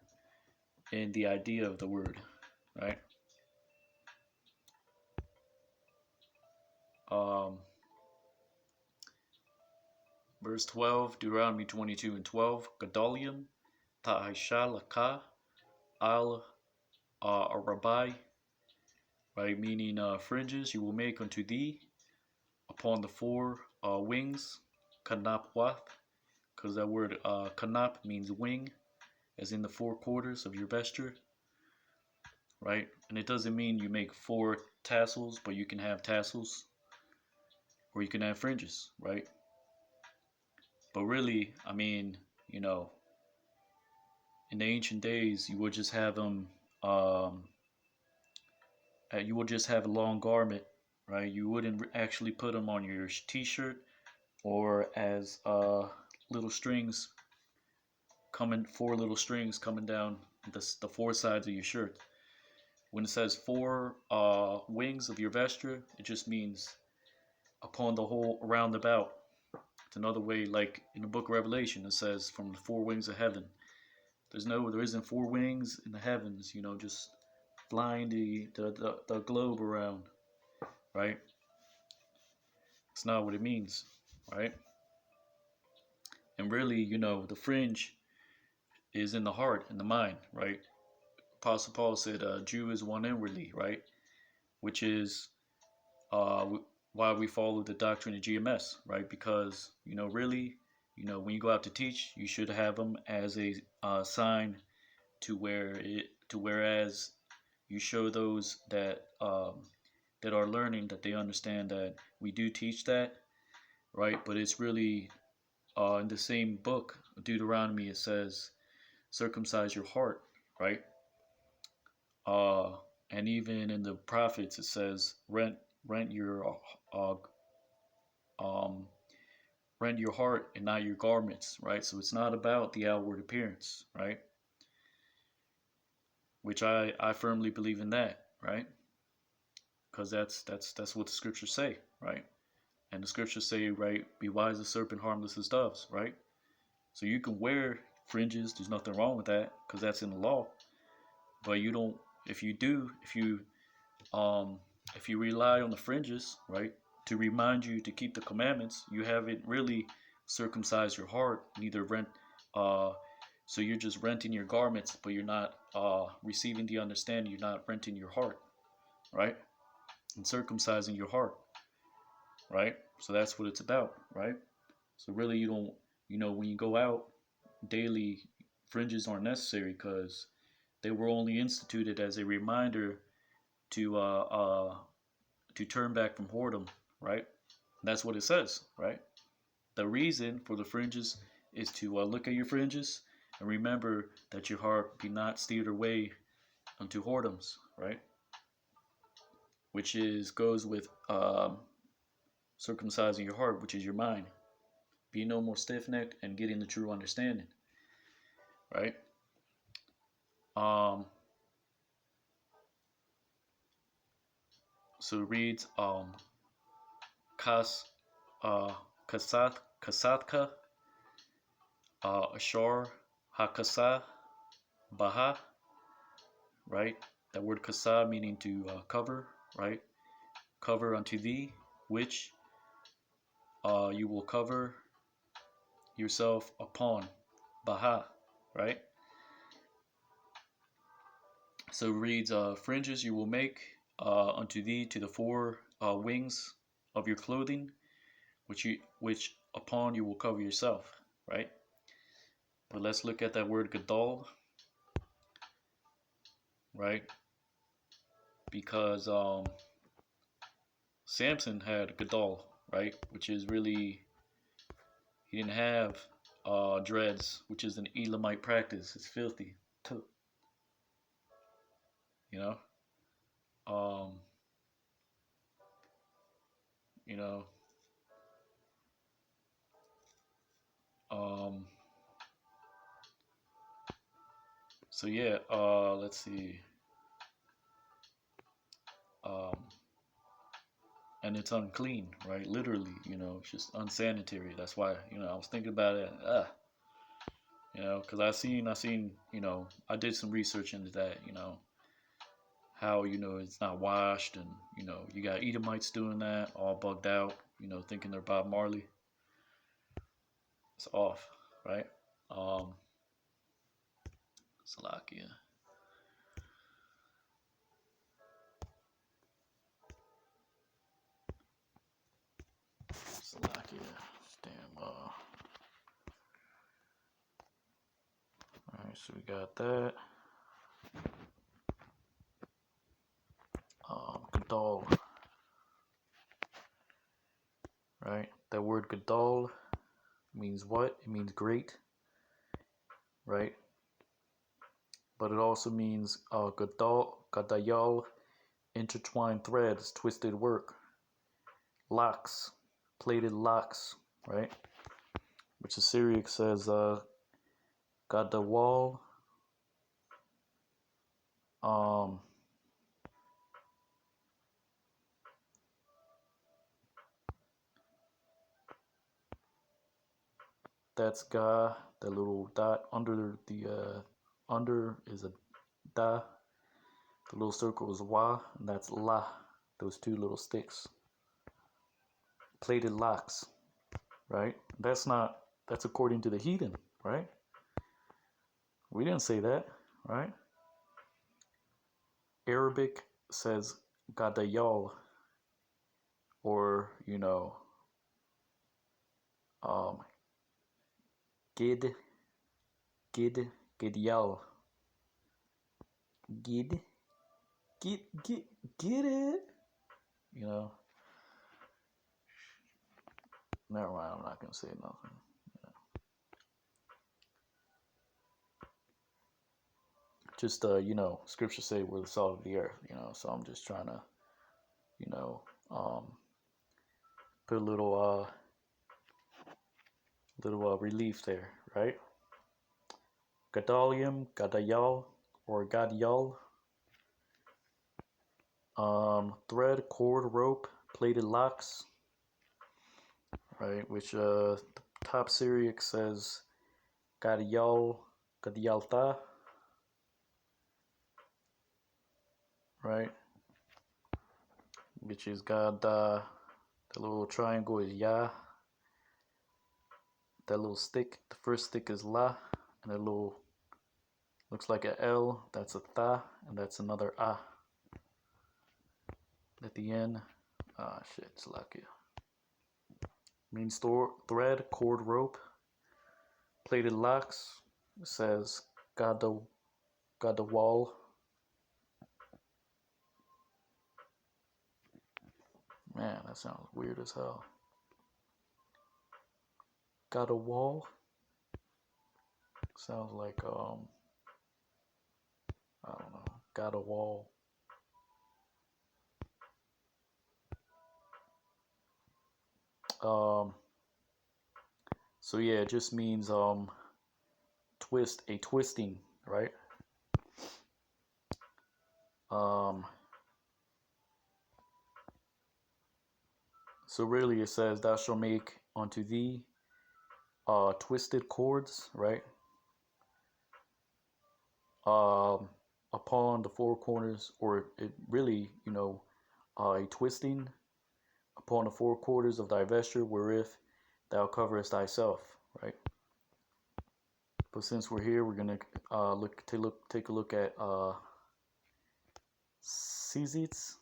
in the idea of the word, right? Um, verse 12, Deuteronomy 22 and 12, Gadolium, Ta'aisha Laka, Al Arabai, right? Meaning fringes you will make unto thee upon the four wings, Kanapwath, because that word Kanap means wing, as in the four quarters of your vesture, right? And it doesn't mean you make four tassels, but you can have tassels or you can have fringes, right? But really, I mean, in the ancient days, you would just have them, you would just have a long garment, right? You wouldn't actually put them on your t-shirt or as little strings coming, four little strings coming down the four sides of your shirt. When it says four wings of your vesture, it just means upon the whole round about. It's another way, like in the book of Revelation, it says from the four wings of heaven. There isn't four wings in the heavens, just flying the globe around, right? It's not what it means, right? And really, the fringe is in the heart and the mind, right? Apostle Paul said, Jew is one inwardly, right? Which is uh, why we follow the doctrine of GMS, right? Because, really, when you go out to teach, you should have them as a sign to whereas you show those that are learning that they understand that we do teach that, right? But it's really in the same book, Deuteronomy, it says, circumcise your heart, right? Uh, and even in the prophets, it says, rent your uh, um, rent your heart and not your garments, right? So it's not about the outward appearance, right? Which I firmly believe in that, right? Because that's what the scriptures say, right? And the scriptures say, right, be wise as serpent, harmless as doves, right? So you can wear fringes. There's nothing wrong with that because that's in the law. But you don't. Um, if you rely on the fringes, right, to remind you to keep the commandments, you haven't really circumcised your heart. Neither rent. So you're just renting your garments, but you're not receiving the understanding. You're not renting your heart, right, and circumcising your heart. right? So that's what it's about, right? So really, you don't, when you go out daily, fringes aren't necessary because they were only instituted as a reminder to uh, uh, to turn back from whoredom, right? That's what it says, right? The reason for the fringes is to look at your fringes and remember that your heart be not steered away unto whoredoms, right? Which is goes with circumcising your heart, which is your mind. Be no more stiff-necked and getting the true understanding, right? Um, so it reads kas kasatka ashar hakasa baha, right? That word kasa meaning to cover, right? Cover unto thee, which you will cover yourself upon, baha, right? So it reads, fringes you will make unto thee to the four wings of your clothing, which upon you will cover yourself, right? But let's look at that word gadol, right? Because Samson had gadol, right? Which is really, he didn't have dreads, which is an Elamite practice. It's filthy, too, you know. Um, you know. Um, so yeah. Let's see. Um, and it's unclean, right? Literally, it's just unsanitary. That's why, I was thinking about it. Because I seen, I did some research into that, how, it's not washed, and, you got Edomites doing that, all bugged out, thinking they're Bob Marley. It's off, right? Salakia. Salakia. Damn. Alright, so we got that. Gadol. Right? That word gadol means what? It means great. Right? But it also means gadayal, intertwined threads, twisted work, locks, plaited locks, right? Which the Syriac says gadawal, that's ga, that little dot under the under is a da, the little circle is wa, and that's la, those two little sticks. Plaited locks, right? That's according to the heathen, right? We didn't say that, right? Arabic says gadayal, or um, gid, gidyal, gid, get it, Never mind, I'm not gonna say nothing. Just scripture say we're the salt of the earth, so I'm just trying to, put a little relief there, right? Gadalium, Gadayal, or Gadial. Thread, cord, rope, plaited locks, right? Which the top Syriac says Gadiyal, Gadiyalta, right? Which is God, the little triangle is Yah. That little stick, the first stick is La, and that little looks like a L, that's a Tha, and that's another A. At the end, shit, it's lucky. means thread, cord, rope. Plated locks, it says got the wall. Man, that sounds weird as hell. Got a wall. Sounds like I don't know. Got a wall. So yeah, it just means twisting, right? So really it says thou shalt make unto thee twisted cords, right? Upon the four corners, or it really, a twisting upon the four quarters of thy vesture, wherewith thou coverest thyself, right? But since we're here, we're gonna take a look at tzizits.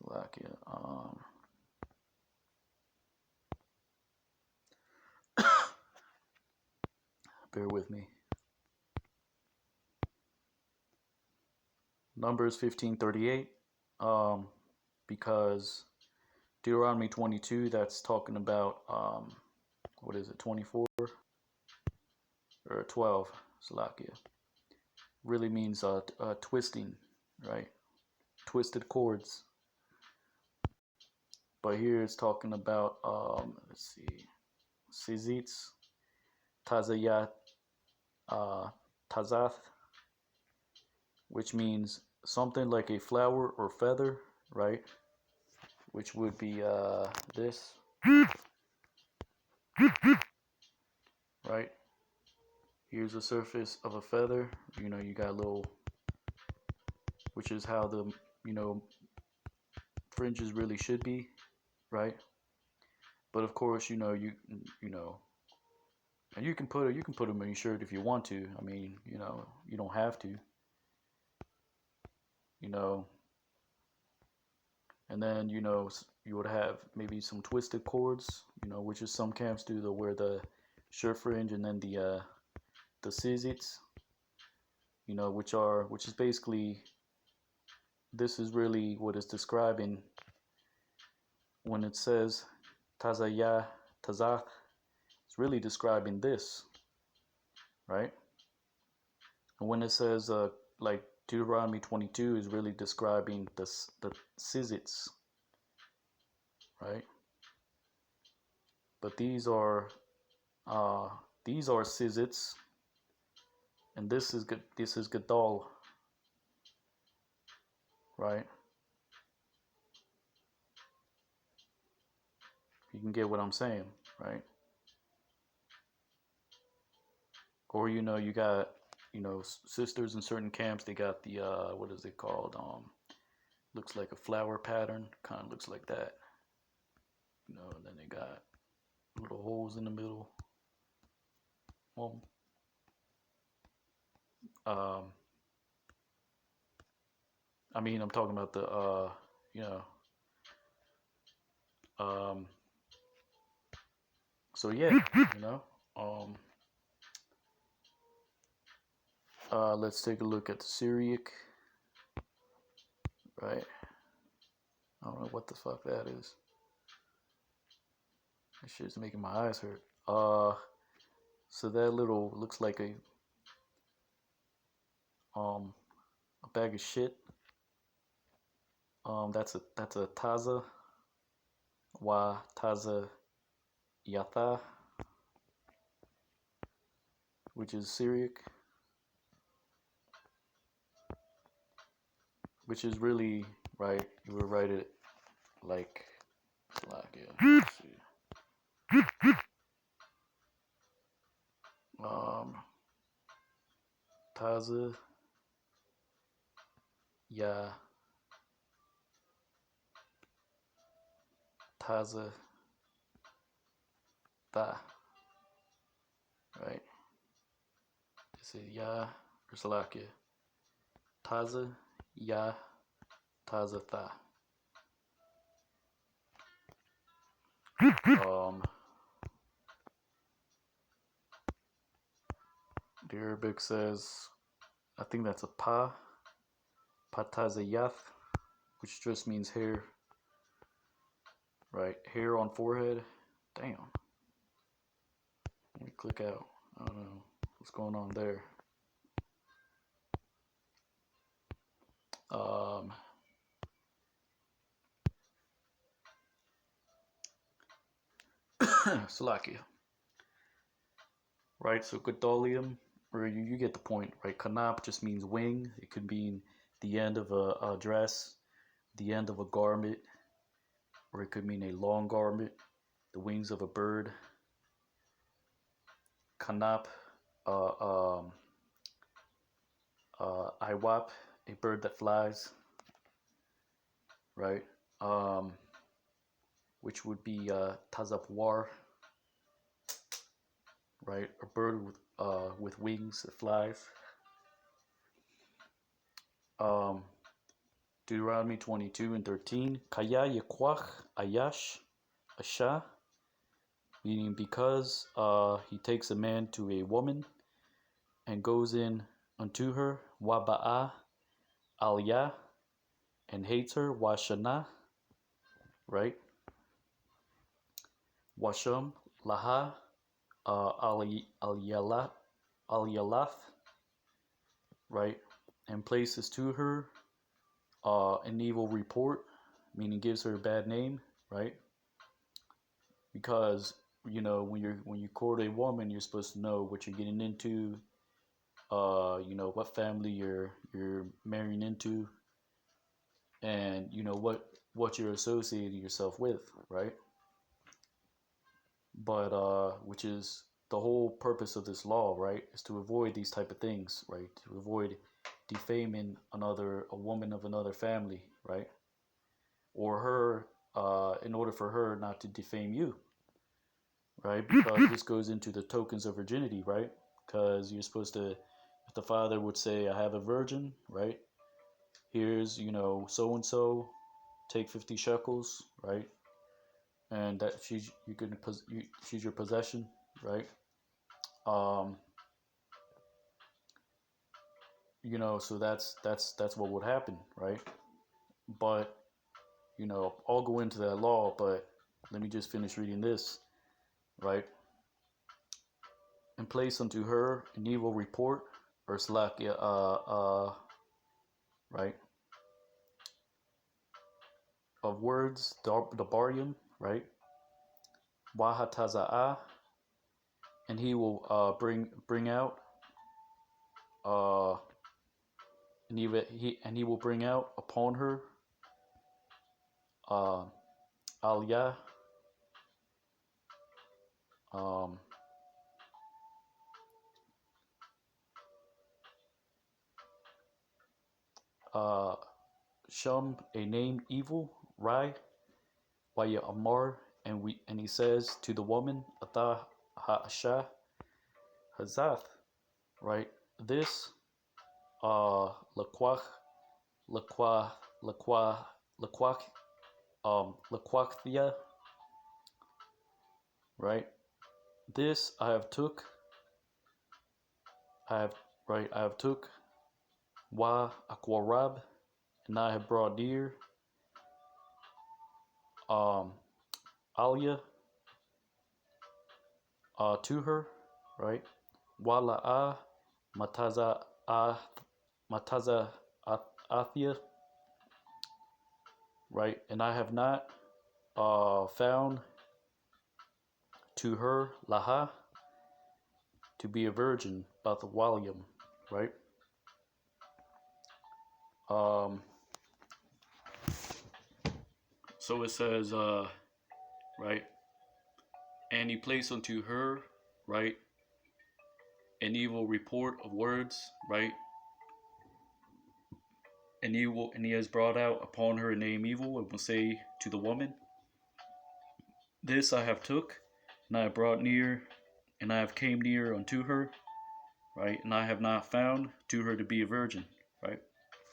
Slovakia. Bear with me. Numbers 15:38, because Deuteronomy 22, that's talking about what is it, 24 or 12, Slovakia, really means twisting, right? Twisted cords. But here it's talking about let's see, tzizits, tazayat, tazath, which means something like a flower or feather, right? Which would be this, right? Here's the surface of a feather. You got a little, which is how the, fringes really should be, right? But of course, you know, and you can put them in your shirt if you want to. I mean, you don't have to, you know. And then, you would have maybe some twisted cords, which is some camps do. They'll wear the shirt fringe and then the tzizits, which is basically, this is really what it's describing when it says tazayah, tazath. It's really describing this, right? And when it says like Deuteronomy 22 is really describing the tzizits, right? But these are tzizits, and this is gadol, right? You can get what I'm saying, right? Or you got sisters in certain camps. They got the what is it called? Looks like a flower pattern. Kind of looks like that. And then they got little holes in the middle. Well, I mean, I'm talking about the so yeah, let's take a look at the Syriac, right? I don't know what the fuck that is. That shit's making my eyes hurt. So that little looks like a bag of shit. That's a taza wa taza yatha, which is Syriac, which is really, right, you would write it like yeah, let's see. Taza ya taza ta, right? This is ya or Salakia. Taza ya taza tha. The Arabic says, I think that's a patazayath, which just means hair, right? Hair on forehead. Damn. Let me click out. I don't know what's going on there. Salakia. Right, so Gadolium, or you get the point, right? Kanap just means wing. It could mean the end of a dress, the end of a garment, or it could mean a long garment, the wings of a bird. Kanap, Iwap, a bird that flies, right? Which would be Tazapwar, right? A bird with wings that flies. Deuteronomy 22:13, Kaya Yekwach Ayash Asha, meaning because he takes a man to a woman and goes in unto her, Waba'a Aliyah, and hates her, Washana, right? Washam Laha Aliyalath, right? And places to her an evil report, meaning gives her a bad name, right? Because when you court a woman, you're supposed to know what you're getting into, what family you're marrying into, and what you're associating yourself with, right? But which is the whole purpose of this law, right? Is to avoid these type of things, right? To avoid defaming a woman of another family, right? Or her, in order for her not to defame you, right? Because this goes into the tokens of virginity, right? Because you're supposed to, if the father would say, I have a virgin, right? Here's, so and so, take 50 shekels, right? And that she's your possession, right? So that's what would happen, right? But I'll go into that law, but let me just finish reading this, right? And place unto her an evil report, or slakia, right? Of words, the barium, right? Wahataza'ah, and he will bring out, and he will bring out upon her, aliyah, shum, a name evil, rai, waya amar, and he says to the woman, atah ha'asha hazath, right? This laquach laquach laquach laquach laquachthia, right? This I have took wa aquarab, and I have brought near Alia to her, right? Wala'a mataza mataza athia, right? And I have not found to her laha to be a virgin, but the walium, right? So it says, right? And he placed unto her, right, an evil report of words, right? And he has brought out upon her a name evil, and will say to the woman, this I have took, and I have brought near, and I have came near unto her, right? And I have not found to her to be a virgin, right?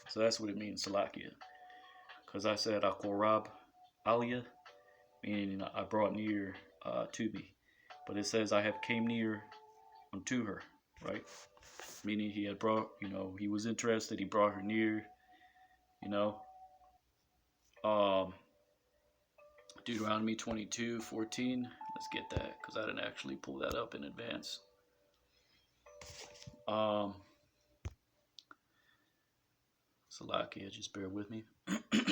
So that's what it means, Salakia. Because I said Akorab Aliyah, meaning I brought near to me. But it says I have came near unto her, right? Meaning he had brought, he was interested, he brought her near, you know. Deuteronomy 22:14. Let's get that, because I didn't actually pull that up in advance. Salakia, just bear with me. What's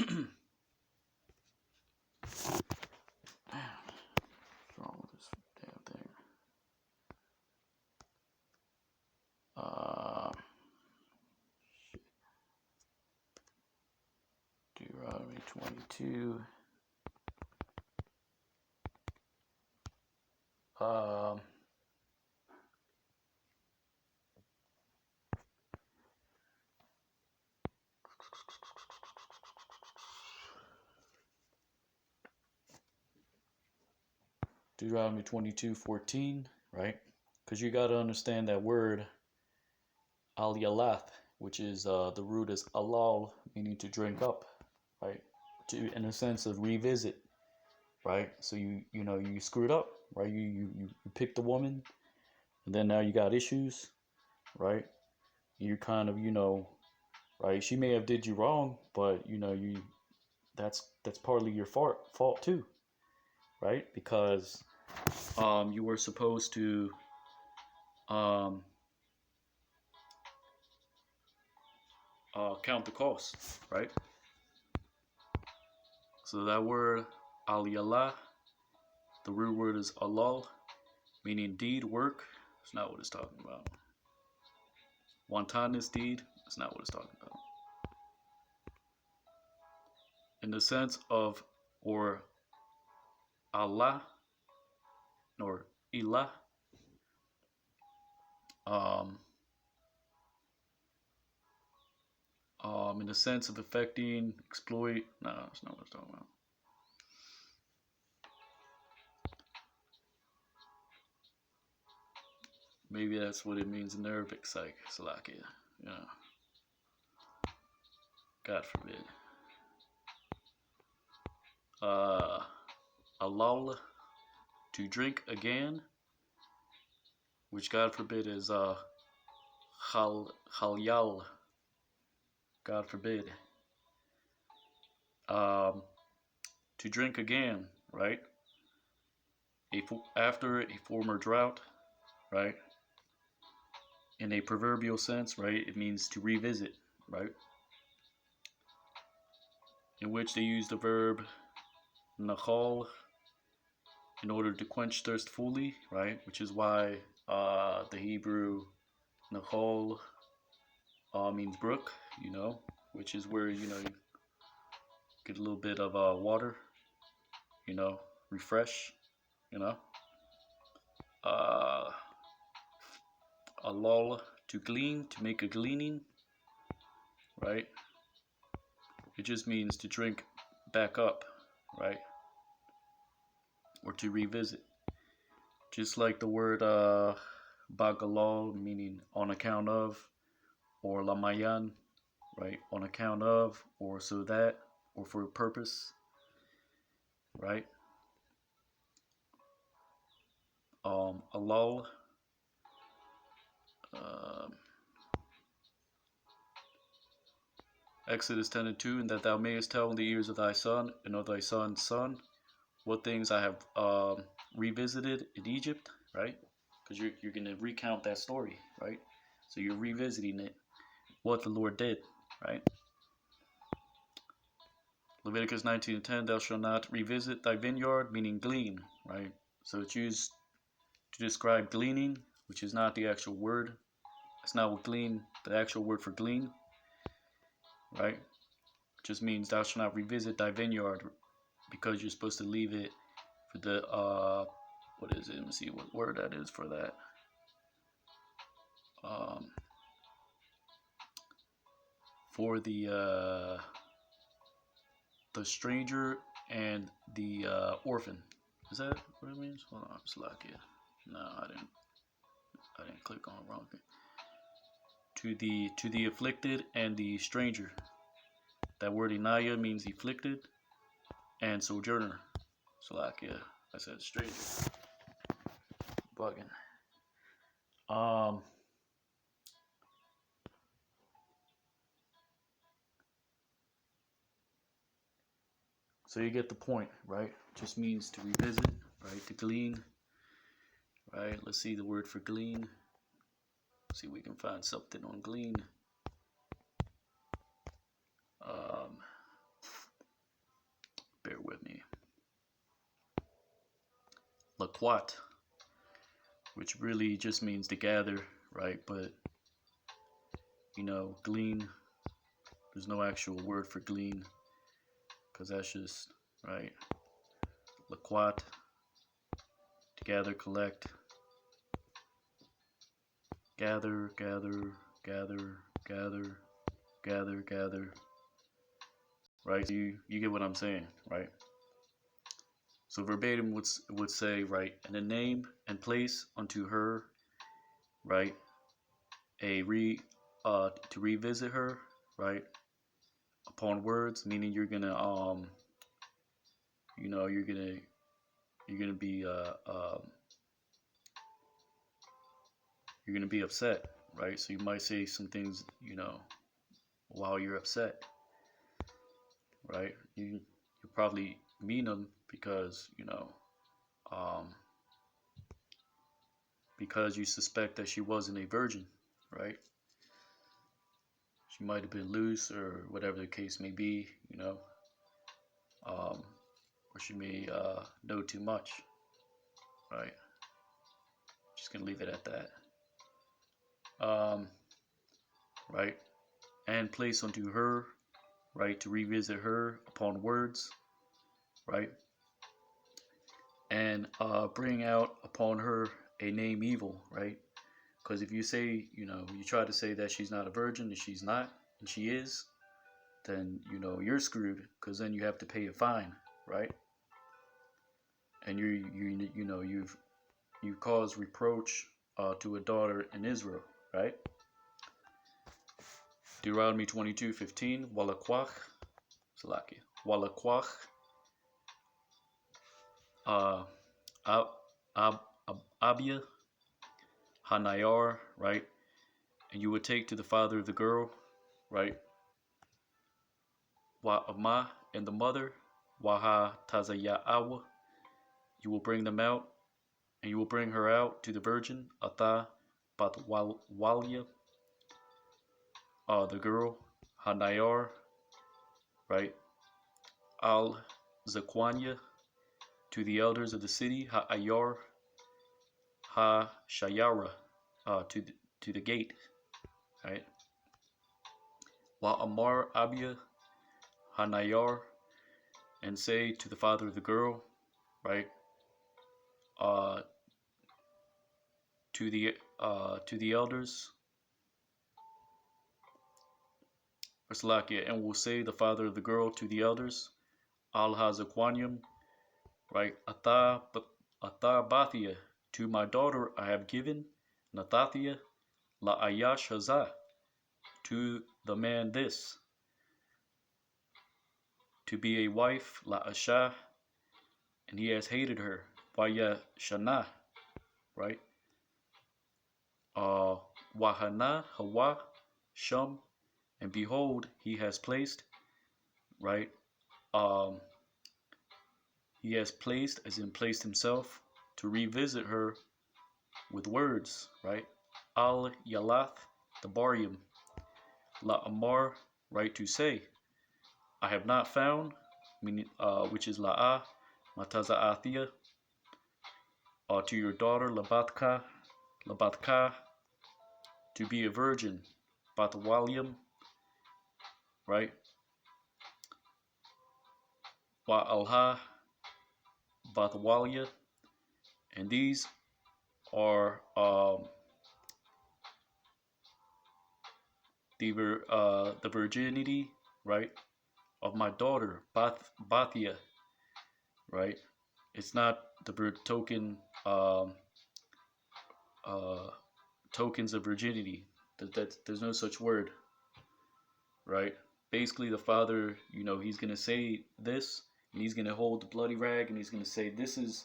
wrong with this damn thing? Deuteronomy 22. Deuteronomy 22:14, right? Because you got to understand that word al-yalath, which is the root is alal, meaning to drink up, right? To, in a sense of revisit, right? So you screwed up, right? You picked the woman, and then now you got issues, right? You kind of right? She may have did you wrong, but that's partly your fault too, right? Because you were supposed to count the cost, right? So that word al-yalah, the root word is alal, meaning deed, work. It's not what it's talking about. Wantonness, deed. That's not what it's talking about. In the sense of, or Allah, or ilah, in the sense of affecting, exploit. No, that's not what it's talking about. Maybe that's what it means in Arabic, Salakia. Yeah. God forbid. Alal, to drink again, which God forbid is halyal. God forbid. To drink again, right? After a former drought, right? In a proverbial sense, right? It means to revisit, right? In which they use the verb nachal in order to quench thirst fully, right? Which is why the Hebrew nachal means brook, which is where you get a little bit of water, refresh, a lull, to glean, to make a gleaning, right? It just means to drink back up, right? Or to revisit. Just like the word bagalal, meaning on account of, or lamayan, right? On account of, or so that, or for a purpose, right? A lull. Exodus 10:2, and that thou mayest tell in the ears of thy son and of thy son's son what things I have revisited in Egypt, right? Because you're going to recount that story, right? So you're revisiting it, what the Lord did, right? Leviticus 19:10, thou shalt not revisit thy vineyard, meaning glean, right? So it's used to describe gleaning, which is not the actual word. It's not what glean, the actual word for glean, right? It just means thou shalt not revisit thy vineyard, because you're supposed to leave it for the what is it? Let me see what word that is for that. For the stranger and the orphan. Is that what it means? Hold on, Slakia. No, I didn't click on the wrong thing. To the afflicted and the stranger. That word inaya means afflicted and sojourner, Slovakia. I said stranger. Bugging. So you get the point, right? Just means to revisit, right? To glean, right? Let's see the word for glean. See if we can find something on glean. Bear with me. Laquat, which really just means to gather, right? But, you know, glean, there's no actual word for glean, because that's just, right? Laquat, to gather, collect, gather, gather, gather, gather, gather, gather, right? So you get what I'm saying, right? So verbatim would say, right, and a name and place unto her, right, to revisit her, right, upon words, meaning you're gonna you know, you're gonna be you're gonna be upset, right? So you might say some things, you know, while you're upset, right? You probably mean them because, you know, because you suspect that she wasn't a virgin, right? She might have been loose or whatever the case may be, you know, or she may know too much, right? Just gonna leave it at that. Right? And place unto her, right, to revisit her upon words, right? And bring out upon her a name evil, right? Because if you say, you know, you try to say that she's not a virgin and she's not, and she is, then, you know, you're screwed, because then you have to pay a fine, right? And you know, you've caused reproach to a daughter in Israel, right? Deuteronomy 22:15, Walakwach, Salaki, Walakwach, Abia, Hanayar, right? And you would take to the father of the girl, right? Wa'ama, and the mother, Waha Tazaya'awa. You will bring them out, and you will bring her out to the virgin, Ata Batwalia, the girl, Hanayar, right? Al Zakwanya, to the elders of the city, Ha'ayar, Ha-Shayara, to the gate, right? Wa'amar Abia, Hanayar, and say to the father of the girl, right? To the elders, Salakia, and will say the father of the girl to the elders, Al Hazaquanium, right? Ata Bathia, to my daughter I have given, Nathathia, La Ayash Hazah, to the man this, to be a wife, La Ashah, and he has hated her, Vaya Shana, right? Wahana, Hawa, Shum, and behold, he has placed, right? He has placed, as in placed himself, to revisit her with words, right? Al Yalath, the Barium, La Amar, right, to say, I have not found, meaning, which is La'ah, Mataza'athia, to your daughter Labatka, to be a virgin, Bathwalium, right? Wa Alha, Bathwalia, and these are the virginity, right, of my daughter Bathia, right? It's not the token tokens of virginity. There's no such word, right? Basically, the father, you know, he's gonna say this, And he's going to hold the bloody rag and he's going to say, this is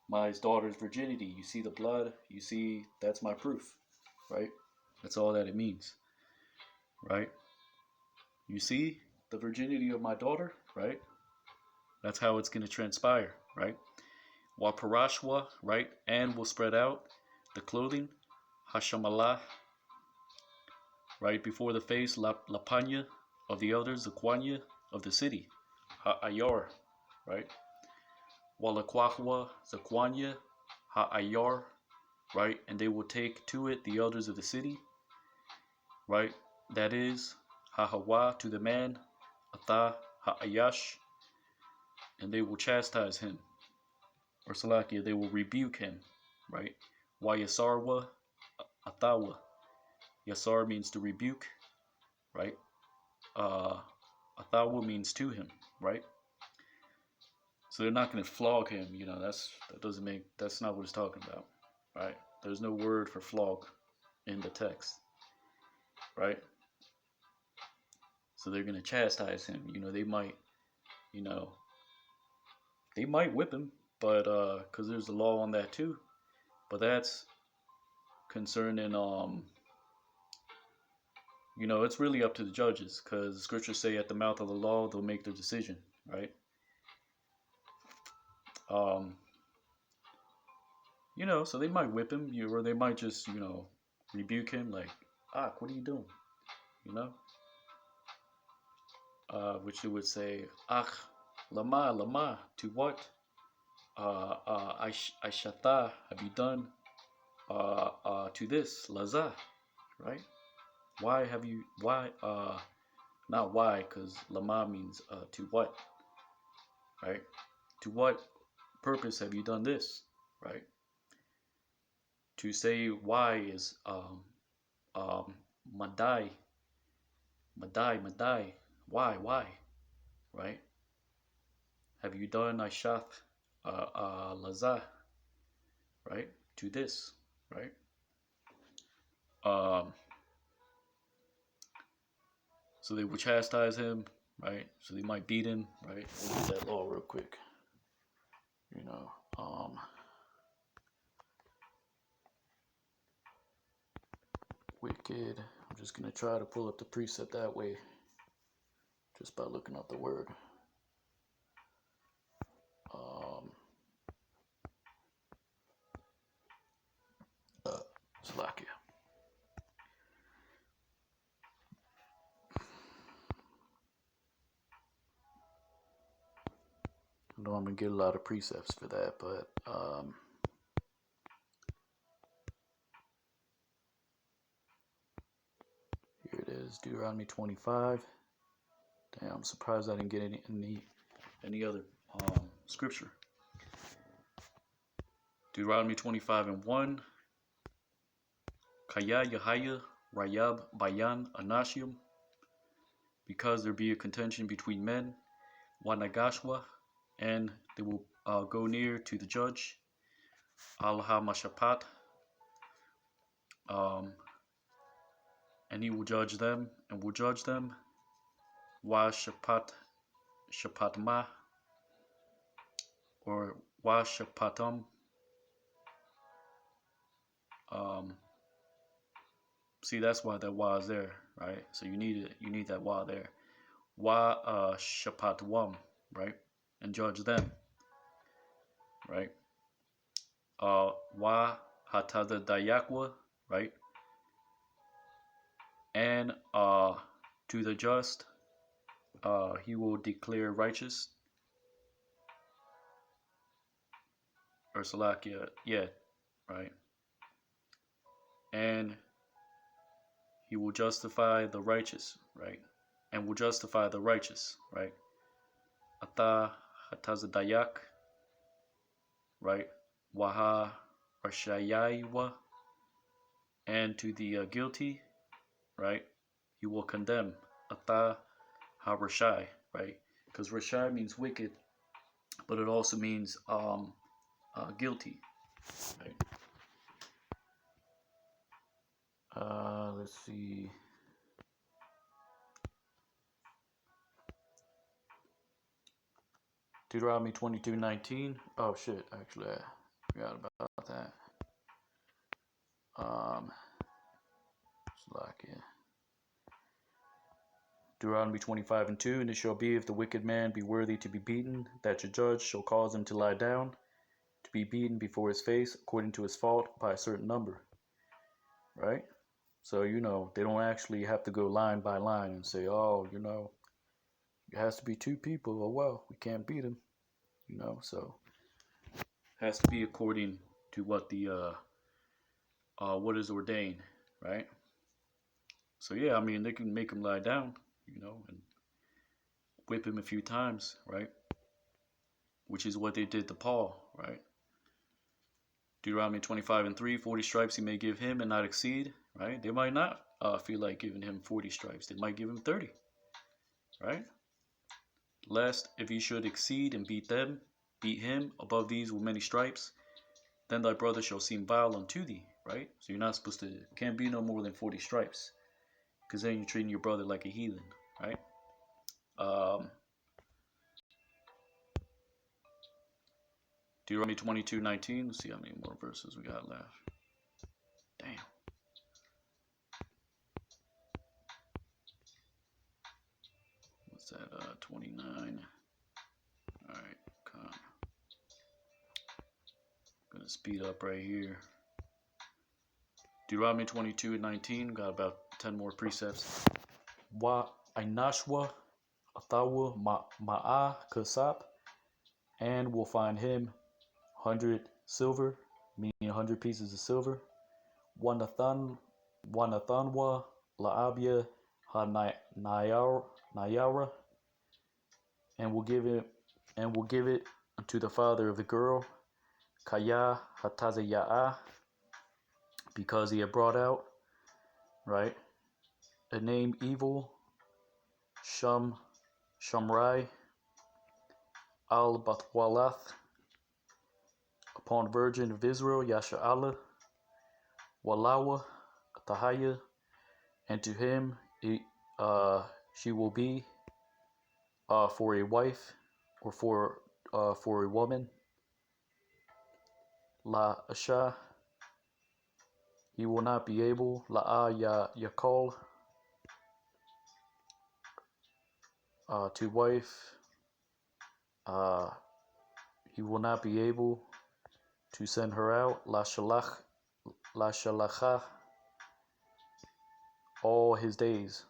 my daughter's virginity. You see the blood? You see, that's my proof, right? That's all that it means, right? You see the virginity of my daughter, right? That's how it's going to transpire, right? Wa parashwa, right? And will spread out the clothing, Hashamalah, right before the face, Lapanya of the elders, the Kwanya of the city, Ha'ayar, right? Walakwahwa, the Kwanya, Ha'ayar, right? And they will take to it the elders of the city, right? That is, Hahawa to the man, Atha Ha'ayash, and they will chastise him. Or Salakia, they will rebuke him, right? Wayasarwa, Athawa. Yasar means to rebuke, right? Athawa means to him, right? So they're not going to flog him, you know. That's not what it's talking about, right? There's no word for flog in the text, right? So they're going to chastise him. You know, they might whip him, but because there's a law on that too. But that's concerning it's really up to the judges, because the scriptures say at the mouth of the law they'll make their decision, right? So they might whip him, or they might just rebuke him, like, what are you doing, which they would say, lama, to what? Aishata, have you done to this, laza, right? Not why, because lama means to what, right? To what purpose have you done this, right? To say why is madai, why, right? Have you done aishath laza, right? To this, right? So they would chastise him, right? So they might beat him, right? We'll get that law real quick. Wicked. I'm just going to try to pull up the precept that way, just by looking up the word. Slakia. I know I'm going to get a lot of precepts for that, but here it is, Deuteronomy 25. Damn, I'm surprised I didn't get any other scripture. Deuteronomy 25:1. Kaya Yahaya Rayab Bayan Anashim, because there be a contention between men, Wanagashwa, and they will go near to the judge, Al-Ha Mashapat, and he will judge them, Wa Shapatma, or Wa Shapatam. See, that's why that wa is there, right? So you need that wa there. Wa Shapatwam, right? And judge them, right? Wa Hatada Dayakwa, right? And to the just, he will declare righteous. Or Salakia, yeah, right? And he will justify the righteous, right? And will justify the righteous, right? Ata Hatazadayak, right? Waha Rashayaiwa, and to the guilty, right? He will condemn. Ata HaRashai, right? Because Rashai means wicked, but it also means guilty, right? Let's see. Deuteronomy 22:19. Oh shit, actually I forgot about that. Deuteronomy 25:2. And it shall be, if the wicked man be worthy to be beaten, that your judge shall cause him to lie down, to be beaten before his face, according to his fault, by a certain number. Right? So, they don't actually have to go line by line and say, oh, it has to be two people. Oh, well, we can't beat him. So it has to be according to what what is ordained, right? So, yeah, I mean, they can make him lie down, and whip him a few times, right? Which is what they did to Paul, right? Deuteronomy 25:3, 40 stripes he may give him and not exceed, right? They might not feel like giving him 40 stripes. They might give him 30, right? Lest if he should exceed and beat him above these with many stripes, then thy brother shall seem vile unto thee, right? So you're not supposed to, can't be no more than 40 stripes, because then you're treating your brother like a heathen, right? Deuteronomy 22:19. Let's see how many more verses we got left. Damn. What's that? 29. All right, come. Gonna speed up right here. Deuteronomy 22:19. Got about 10 more precepts. Wa ainashwa atawa ma'a kasap, and will find him 100 silver, meaning 100 pieces of silver. Wanathanwa la'abia ha nayara, and will give it unto the father of the girl, Kaya hatazaya'a, because he had brought out, right, a name evil, Shamrai al Batwalath, upon virgin of Israel, Yasha'ala, Walawa, Tahaya, and to him she will be for a wife, or for a woman. La Asha, he will not be able, La'a Yakol, to wife, he will not be able to send her out, La Shalacha, all his days.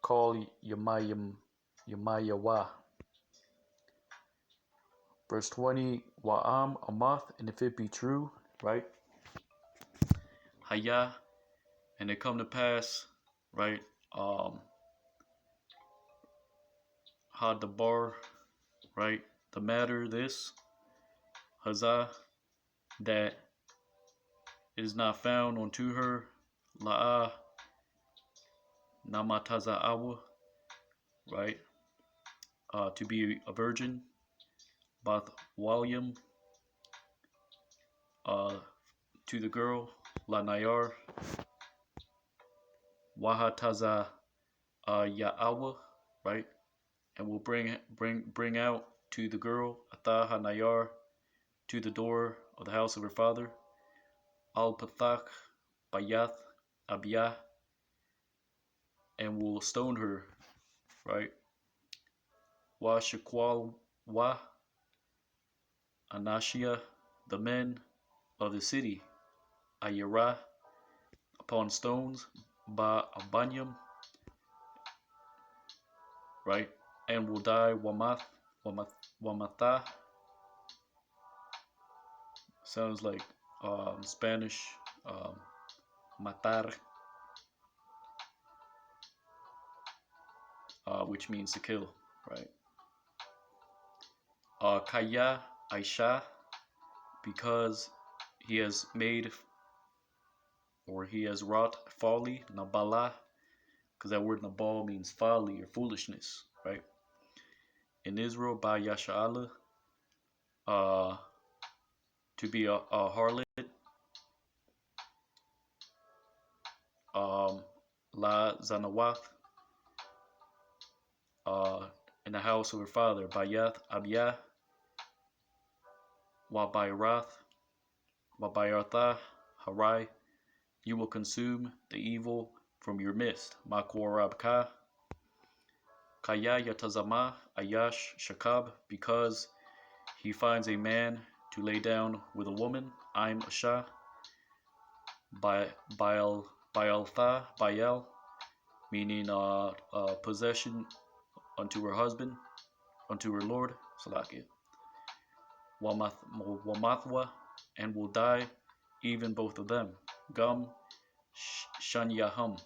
Call Yamayawa. Verse 20, Wa'am Amath, and if it be true, right? Haya, and it come to pass, right? Hadabar, right? The matter, this, Hazah, that is not found unto her, La'a Namataza'awa, right? To be a virgin, Bath Walium, to the girl, La Nayar, Wahataza Ya'awa, right? And will bring out to the girl, Ataha Nayar, to the door of the house of her father, Al Pathak Bayath Abiyah, and will stone her, right? Wa Shakwal Wa Anashia, the men of the city, Ayara, upon stones, Ba Abanyam, right? And will die Wamatha. Sounds like Spanish, matar, which means to kill, right? Kaya Aisha, because he has made, or he has wrought folly, Nabala, because that word Nabal means folly or foolishness, right? In Israel, by Yasha'ala, to be a harlot, La Zanawath, in the house of her father, Bayath Abiyah, Wabayartha Harai, you will consume the evil from your midst. Makorabka, Kaya Yatazama Ayash Shakab, because he finds a man to lay down with a woman. I'm Asha, Baal, meaning possession unto her husband, unto her Lord, Salakia. Wamathwa, and will die, even both of them. Gum Shanyaham,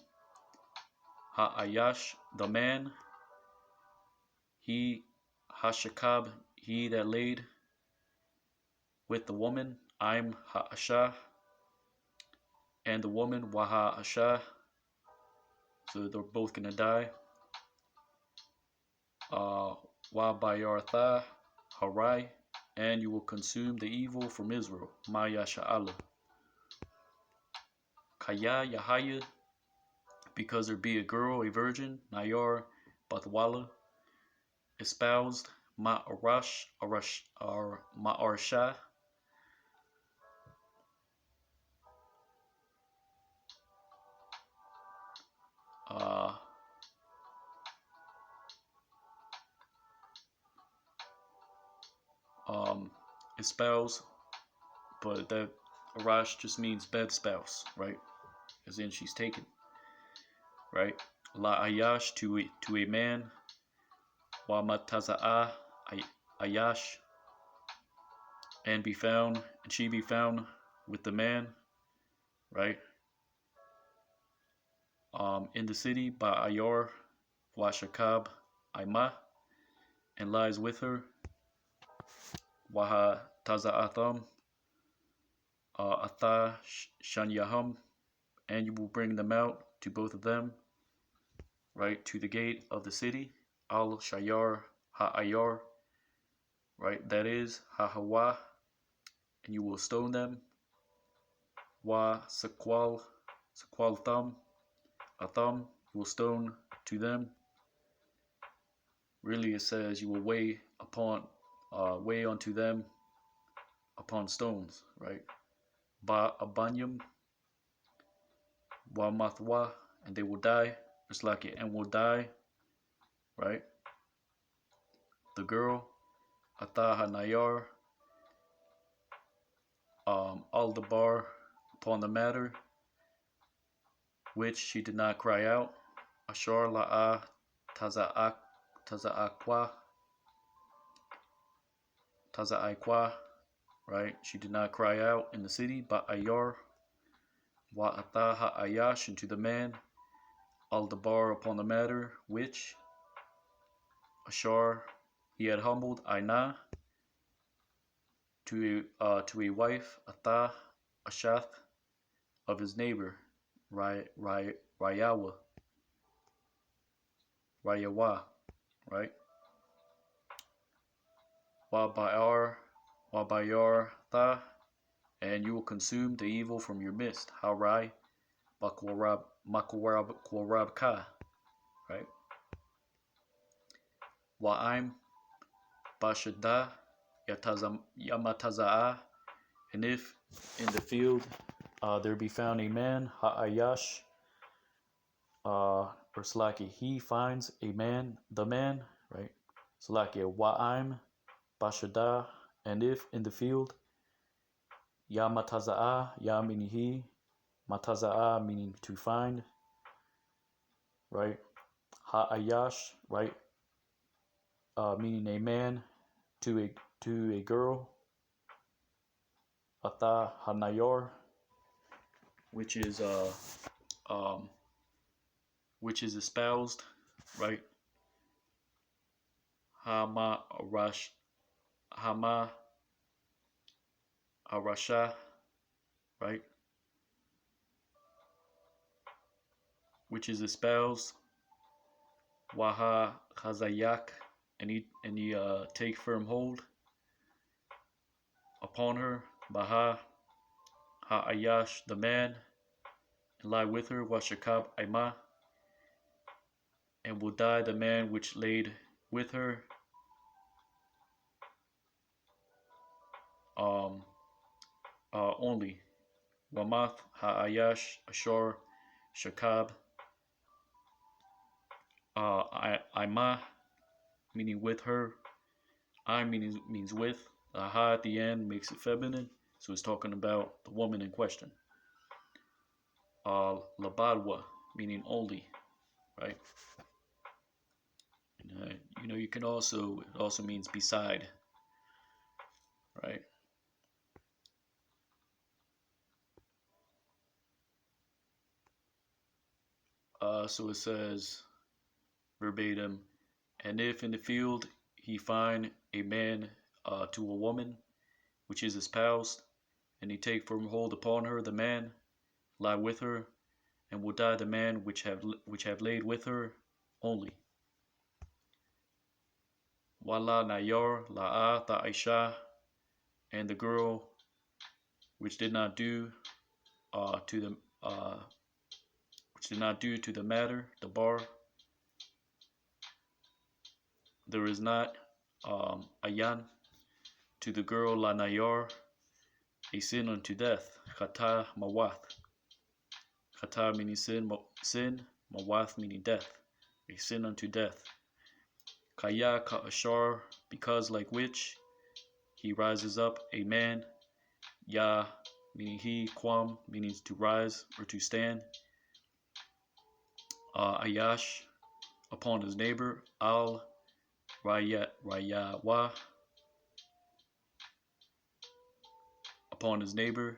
Ha'ayash, the man, he Hashakab, he that laid with the woman. I'm Ha'asha, and the woman Waha'asha, so they're both gonna die. Wabayartha Harai, and you will consume the evil from Israel. Maya Sha'ala. Kaya Yahaya, because there be a girl, a virgin, Nayar Bathwala, espoused, Ma'arsha, espouse, but that Arash just means bed spouse, right? As in she's taken, right? La Ayash, to a man. Wa Mataza'a Ayash, and she be found with the man, right? In the city by Ayor, Washakab Aima, and lies with her. Waha Taza'atham, Atha Shanyaham, and you will bring them out to both of them, right, to the gate of the city. Al Shayar Ha'ayor, right, that is Hahawa, and you will stone them. Wa Sakwal Thumb, a thumb, you will stone to them. Really, it says you will weigh unto them upon stones, right? Ba Abanyam, Wa Mathwa, and they will die. It's like it, and will die, right? The girl, Ataha Nayar, Aldabar, upon the matter which she did not cry out. Ashar La'a Taza'akwa, right? She did not cry out in the city, but Ayar, Wa Ataha Ayash, into the man, Aldabar, upon the matter which Ashar he had humbled, Aina, to a wife, Atah Ashath, of his neighbor, Rayawa, right? Wabayar Tha, and you will consume the evil from your midst. Harai Makorab Ka, right? Wa'im Bashada Yamataza'a, and if in the field there be found a man, Ha'ayash, or Slaki, he finds a man, the man, right? Slaki, Wa'im Bashada, and if in the field, Yamataza'a, Ya meaning he, Mataza'a meaning to find, right? Ha'ayash, right? Meaning a man to a girl. Atha Hanayor, which is espoused, right? Hama Arasha, right? Which is espoused. Waha Chazayak, and he take firm hold upon her. Baha Ha'ayash, the man, and lie with her. Washakab Aima, and will die the man which laid with her. Only. Ramath, Ha'ayash, Ashar, Shakab, Ima, meaning with her. I means with. The ha at the end makes it feminine, so it's talking about the woman in question. Labadwa, meaning only, right? You can also, it also means beside, right? So it says verbatim, and if in the field he find a man to a woman, which is espoused, and he take firm hold upon her, the man lie with her, and will die the man which have laid with her only. Wala nayar la'a ta'isha, and the girl which did not do to the matter, the bar. There is not ayan to the girl la nayar, a sin unto death. Chata mawath. Chata meaning sin, mawath meaning death. A sin unto death. Kaya ka'ashar, because like which he rises up, a man. Ya meaning he, Kwam meaning to rise or to stand. Ayash, upon his neighbor. Al Rayawa, upon his neighbor,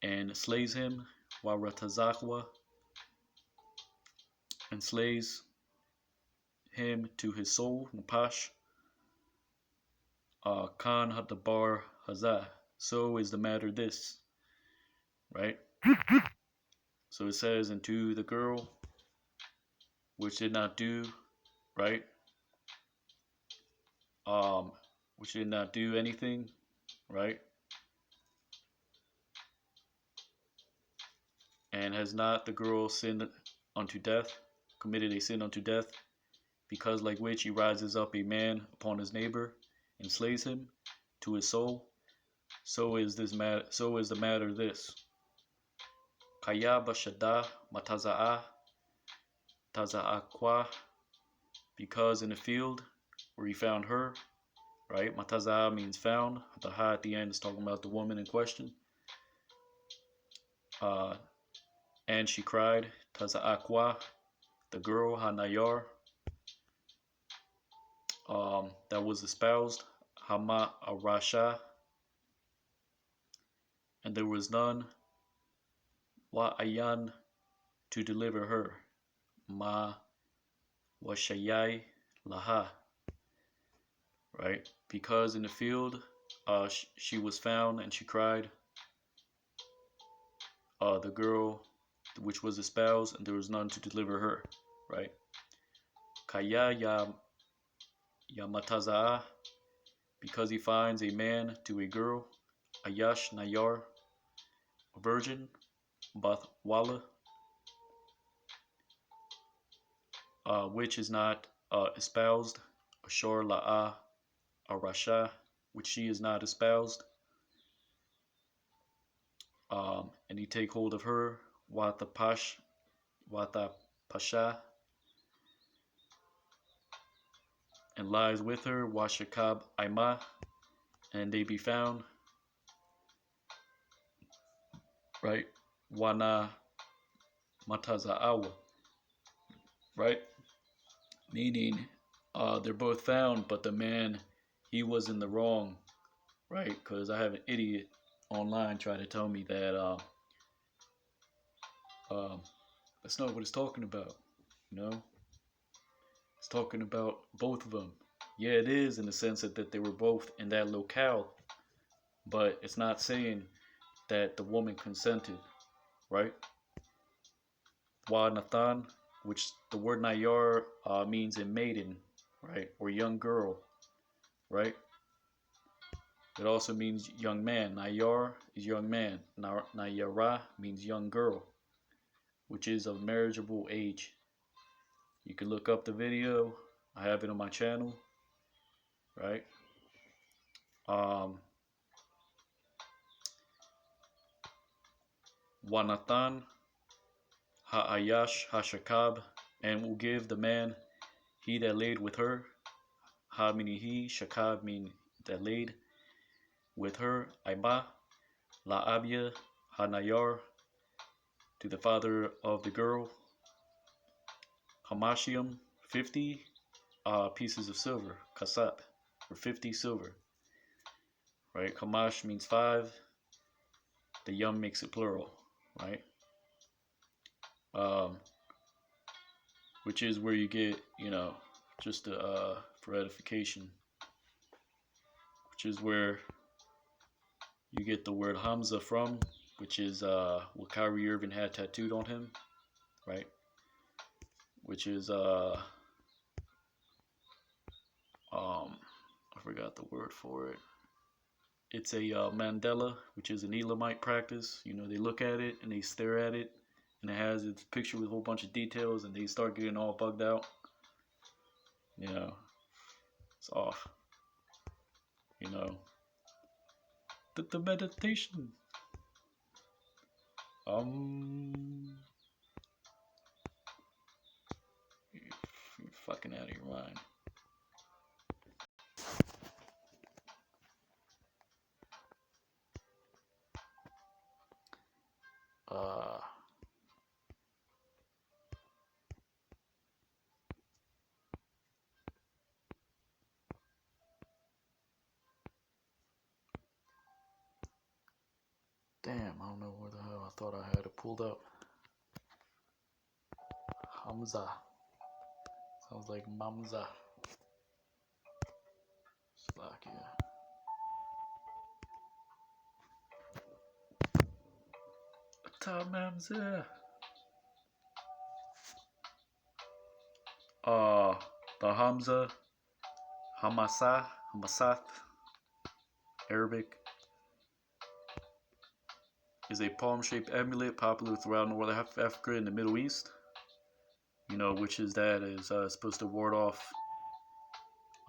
and slays him. Waratazakwa, and slays him to his soul. Napash. Khan Hadabar Hazah. So is the matter this, right? So it says, and to the girl which did not do, right? Which did not do anything, right? And has not the girl sinned unto death, committed a sin unto death, because like which he rises up a man upon his neighbor and slays him to his soul. So is the matter this. Kaya bashada mataza'a taza'akwa, because in the field where he found her, right? Mataza'a means found. The ha at the end is talking about the woman in question. And she cried, Taza'akwa, the girl, Hanayar, that was espoused, Hama Arasha, and there was none, Wa Ayan, to deliver her, Ma Washayai Laha, right? Because in the field she was found and she cried, the girl which was espoused, and there was none to deliver her, right? Kaya Yamataza'a, because he finds a man to a girl, Ayash Nayar, a virgin, Bath Wala, which is not espoused, Ashor La'a Arasha, which she is not espoused, and he take hold of her, Wata Pasha, and lies with her, Washakab Aima, and they be found, right? Wana Mataza'awa, right? Meaning, they're both found, but the man, he was in the wrong, right? Because I have an idiot online trying to tell me that that's not what it's talking about, you know? It's talking about both of them. Yeah, it is in the sense that they were both in that locale, but it's not saying that the woman consented, right? Wa Nathan, which the word Nayar means a maiden, right? Or young girl, right? It also means young man. Nayar is young man. Nayara means young girl, which is of marriageable age. You can look up the video. I have it on my channel, right? Wanatan Ha'ayash Hashakab, and will give the man he that laid with her. Ha meaning he, Shakab mean that laid with her. Aiba La Abia Hanayar, to the father of the girl. Hamashium 50 pieces of silver. Kasap, for 50 silver. Right? Hamash means 5. The yum makes it plural, right? Which is where you get, just for edification, which is where you get the word Hamza from, which is what Kyrie Irving had tattooed on him, right? Which is I forgot the word for it. It's a Mandela, which is an Elamite practice. They look at it and they stare at it, and it has its picture with a whole bunch of details, and they start getting all bugged out. It's off. The meditation. You're fucking out of your mind. Damn, I don't know where the hell I thought I had it pulled up. Hamza. Sounds like Mamza. Slovakia. Mamza. The Hamza, Hamasath, Arabic, is a palm-shaped amulet popular throughout North Africa and the Middle East. Which is supposed to ward off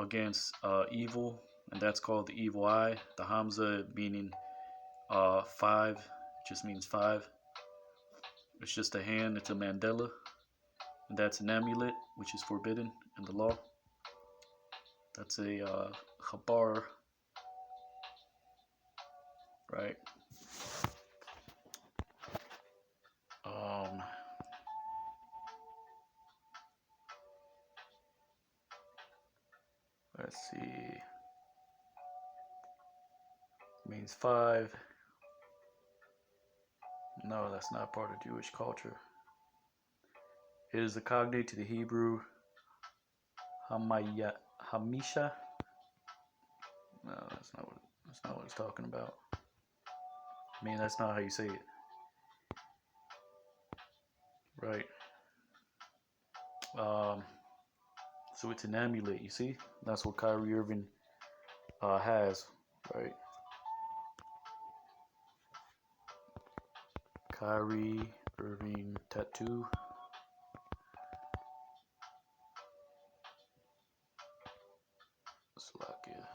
against evil, and that's called the evil eye. The Hamza meaning 5, just means 5. It's just a hand. It's a Mandela, and that's an amulet, which is forbidden in the law. That's a khabar, right? Let's see. It means 5. No, that's not part of Jewish culture. It is a cognate to the Hebrew Hamisha. No, that's not what it's talking about. I mean, that's not how you say it. Right. So it's an amulet, you see? That's what Kyrie Irving has, right? Kyrie Irving tattoo. Slovakia.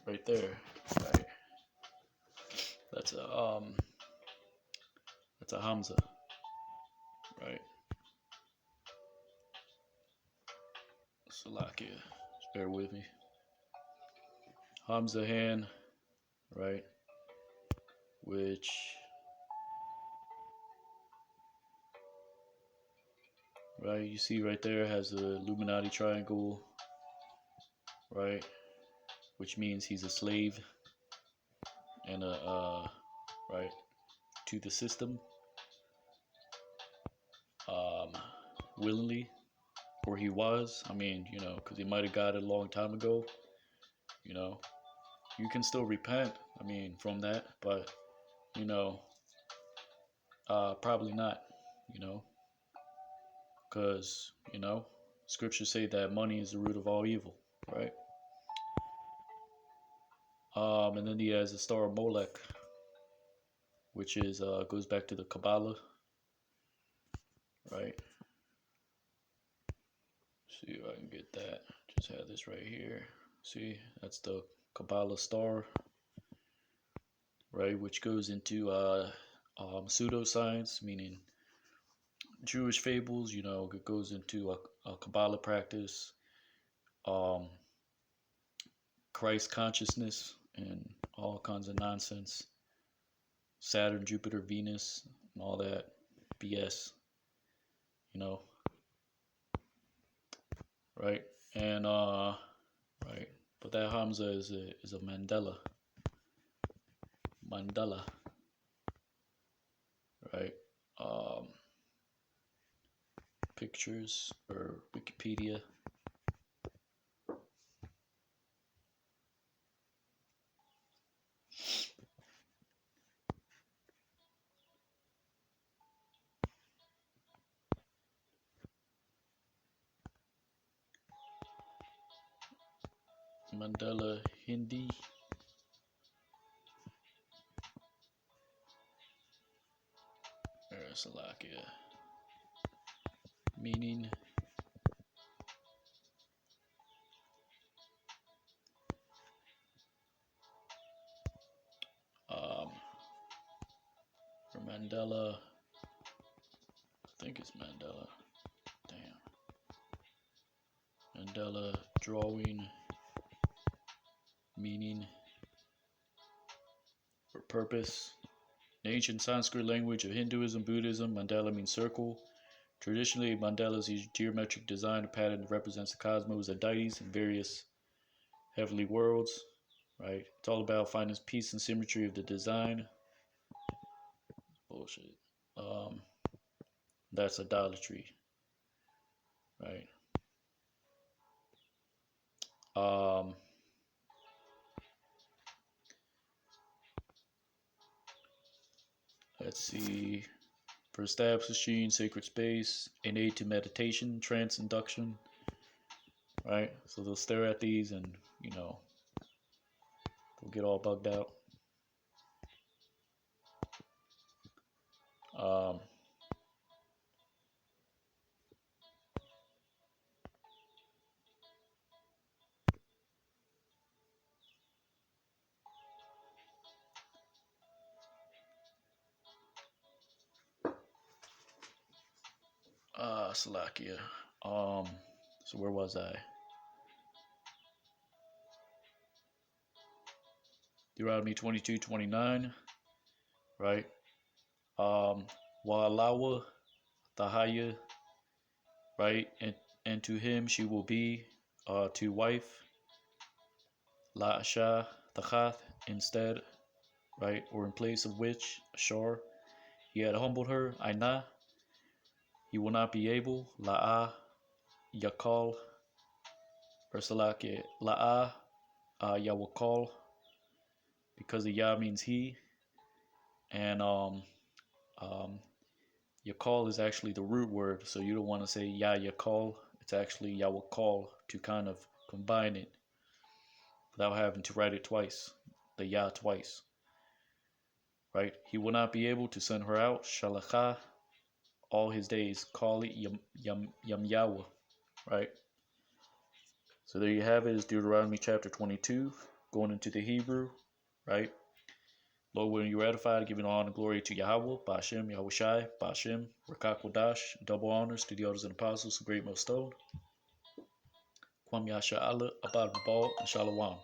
Right there. Right. That's a Hamza. Right. Slovakia. Just bear with me. Hamza hand, right? Which you see right there has a Illuminati triangle, right? Which means he's a slave and right, to the system, willingly, or he was. I mean, because he might have got it a long time ago. You can still repent. I mean, from that, but probably not. Because scriptures say that money is the root of all evil, right? And then he has the star of Molech, which is goes back to the Kabbalah, right? See if I can get that. Just have this right here. See, that's the Kabbalah star, right? Which goes into pseudoscience, meaning Jewish fables. You know, it goes into a Kabbalah practice, um, Christ consciousness, and all kinds of nonsense. Saturn, Jupiter, Venus, and all that BS. You know, right? And right, but that Hamza is a Mandela, right? Um, Pictures or Wikipedia. Mandela Hindi. Salakia. Meaning for Mandela, I think it's Mandela. Damn. Mandela drawing, meaning, or purpose. In ancient Sanskrit language of Hinduism, Buddhism, mandala means circle. Traditionally, mandalas use geometric design, a pattern that represents the cosmos and deities in various heavenly worlds. Right? It's all about finding peace and symmetry of the design. Bullshit. That's idolatry. Right? Let's see. For establishing sacred space, an aid to meditation, trance induction. Right? So they'll stare at these and, you know, they'll get all bugged out. Salakia. So where was I? Deuteronomy 22:29, right? Wa'alawa Thahaya, right? And to him she will be to wife, La'asha Thachath instead, right? Or in place of which, Ashar, he had humbled her, Aina, he will not be able, La'a Yakal, or Salakia, La'a Yawakal, because the Ya means he, and Yakal is actually the root word, so you don't want to say Ya Yakal. It's actually Yawakal to kind of combine it without having to write it twice, the Ya twice. Right? He will not be able to send her out, Shalacha, all his days, call it Yam Yawa. Right? So there you have it, is Deuteronomy chapter 22, going into the Hebrew, right? Lord, when you ratified, giving honor and glory to Yahweh, Ba'ashem, Yahushai, Ba'ashem, Rakak Wadash, double honors to the elders and apostles, the great most old. Kwam Yasha Allah, Abad Babal, and Shalom.